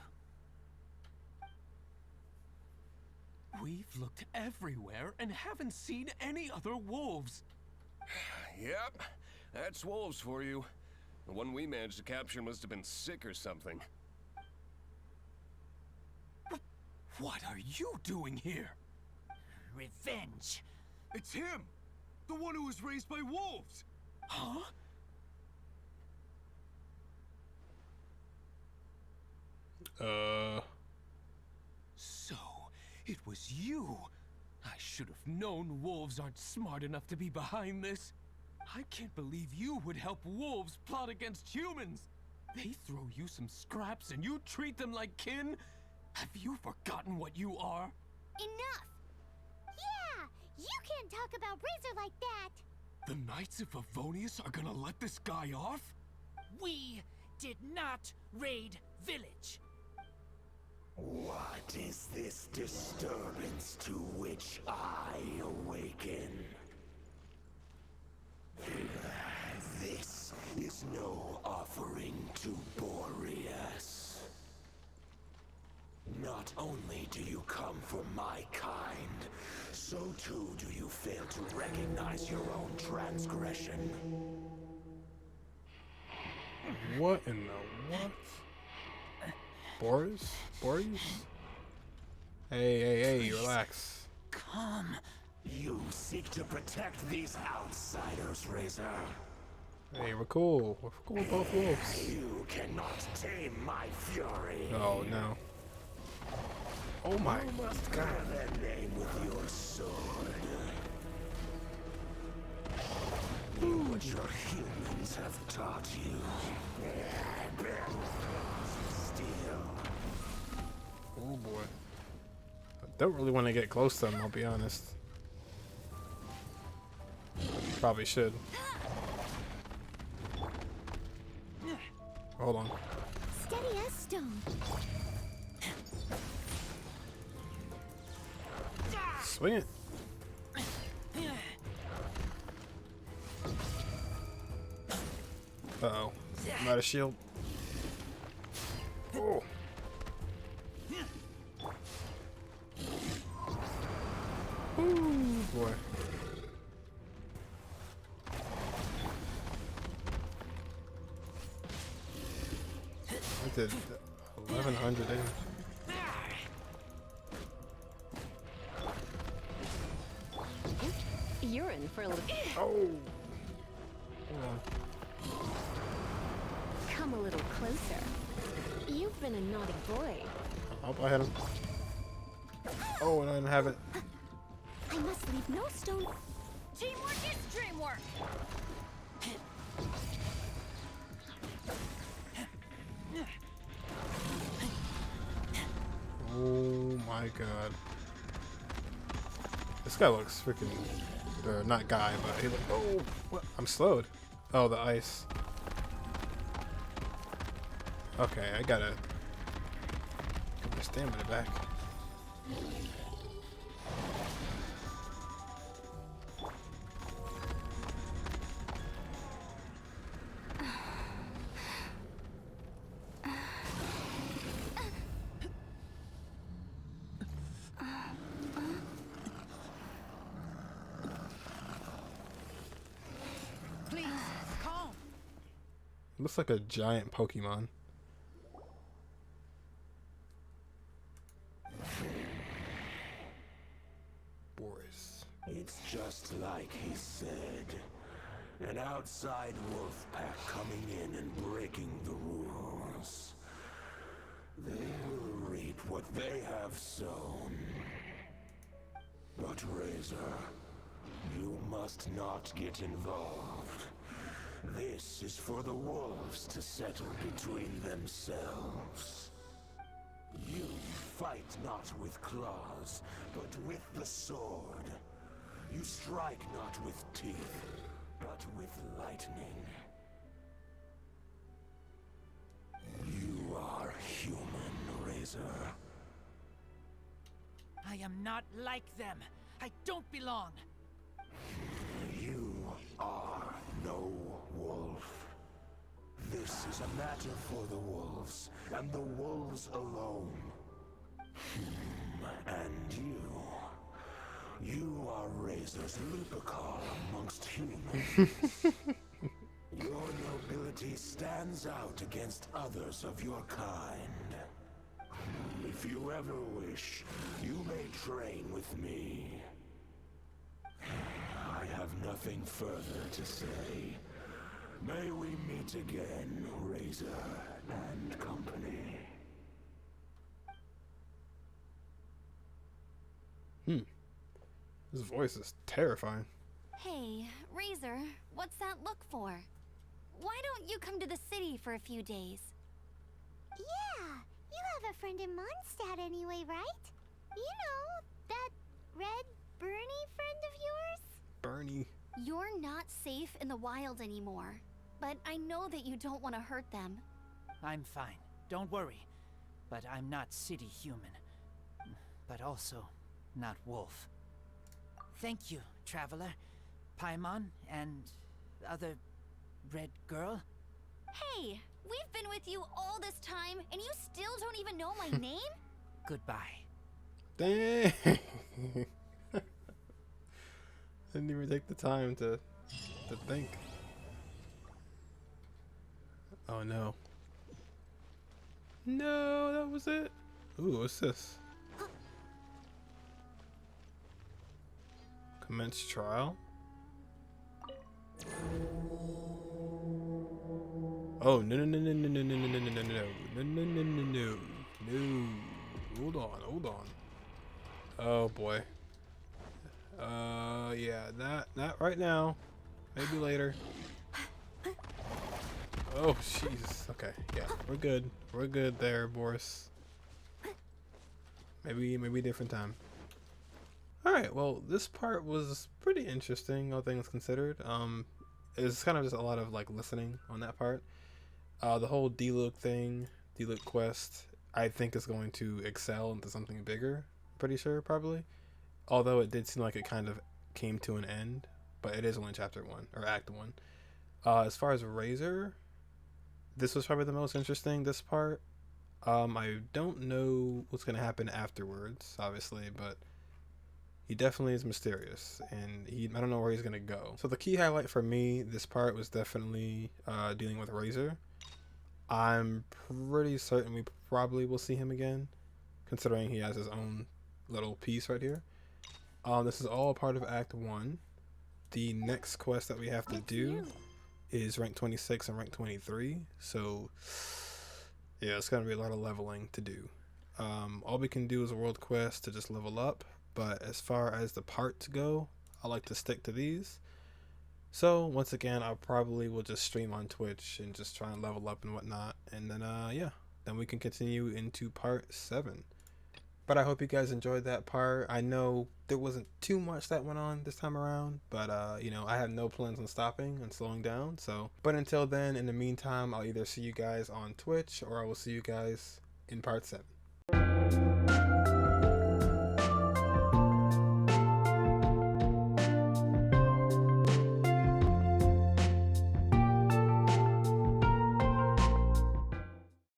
We've looked everywhere and haven't seen any other wolves. Yep, that's wolves for you. The one we managed to capture must have been sick or something. What are you doing here? Revenge. It's him! The one who was raised by wolves! Huh? So, it was you. I should have known wolves aren't smart enough to be behind this. I can't believe you would help wolves plot against humans. They throw you some scraps and you treat them like kin? Have you forgotten what you are? Enough! Yeah! You can't talk about Razor like that! The Knights of Favonius are gonna let this guy off? We did not raid village. What is this disturbance to which I awaken? This is no offering to Boreas. Not only do you come from my kind, so too do you fail to recognize your own transgression. What in the what? Boris? Hey, relax. Come. You seek to protect these outsiders, Razor. Hey, we're cool. We're cool with both wolves. You cannot tame my fury. Oh, no. Oh my You must god. clear their name with your sword. Do what your humans have taught you. Steal. Oh boy. I don't really want to get close to them, I'll be honest. Probably should. Hold on. Steady as stone. Swing it. Uh-oh. I'm out of shield. Oh. Ooh, boy. I did 1100 damage. You're in for a little. Oh. Come a little closer. You've been a naughty boy. I hope I hit him. Oh, and I didn't have it. I must leave no stone. Teamwork is dreamwork! Oh my god. This guy looks freaking. Or not guy, but he look. Oh, what? I'm slowed. Oh, the ice. Okay, I gotta get my stamina back. Looks like a giant Pokemon. Boris. It's just like he said. An outside wolf pack coming in and breaking the rules. They will reap what they have sown. But Razor, you must not get involved. This is for the wolves to settle between themselves. You fight not with claws, but with the sword. You strike not with teeth, but with lightning. You are human, Razor. I am not like them. I don't belong. You are no wolf. This is a matter for the wolves, and the wolves alone. And you are Razor's Lupical amongst humans. Your nobility stands out against others of your kind. If you ever wish, you may train with me. I have nothing further to say. May we meet again, Razor and company. His voice is terrifying. Hey, Razor, what's that look for? Why don't you come to the city for a few days? Yeah, you have a friend in Mondstadt anyway, right? You know, that red Bernie friend of yours? Bernie. You're not safe in the wild anymore, but I know that you don't want to hurt them. I'm fine. Don't worry. But I'm not city human. But also not wolf. Thank you, traveler. Paimon and other red girl. Hey, we've been with you all this time, and you still don't even know my name? Goodbye. Dang. Didn't even take the time to think. Oh no. No, that was it. Ooh, what's this? Commence trial. Oh no no no no no no no no no no no no no no no no no. Hold on. Oh boy. Yeah, not right now. Maybe later. Oh jeez. Okay, yeah, we're good. We're good there, Boris. Maybe different time. Alright, well, this part was pretty interesting, all things considered. It's kind of just a lot of like listening on that part. The whole Diluc thing, Diluc quest, I think is going to excel into something bigger. Pretty sure, probably. Although it did seem like it kind of came to an end, but it is only chapter 1 or act 1. As far as Razor, this was probably the most interesting. This part, I don't know what's gonna happen afterwards, obviously, but he definitely is mysterious, and I don't know where he's gonna go. So the key highlight for me this part was definitely dealing with Razor. I'm pretty certain we probably will see him again, considering he has his own little piece right here. This is all part of Act 1. The next quest that we have to do is rank 26 and rank 23. So yeah, it's gonna be a lot of leveling to do. All we can do is a world quest to just level up. But as far as the parts go, I like to stick to these. So once again, I probably will just stream on Twitch and just try and level up and whatnot. And then yeah, then we can continue into part 7. But I hope you guys enjoyed that part. I know there wasn't too much that went on this time around, but you know, I have no plans on stopping and slowing down. So, but until then, in the meantime, I'll either see you guys on Twitch or I will see you guys in part 7.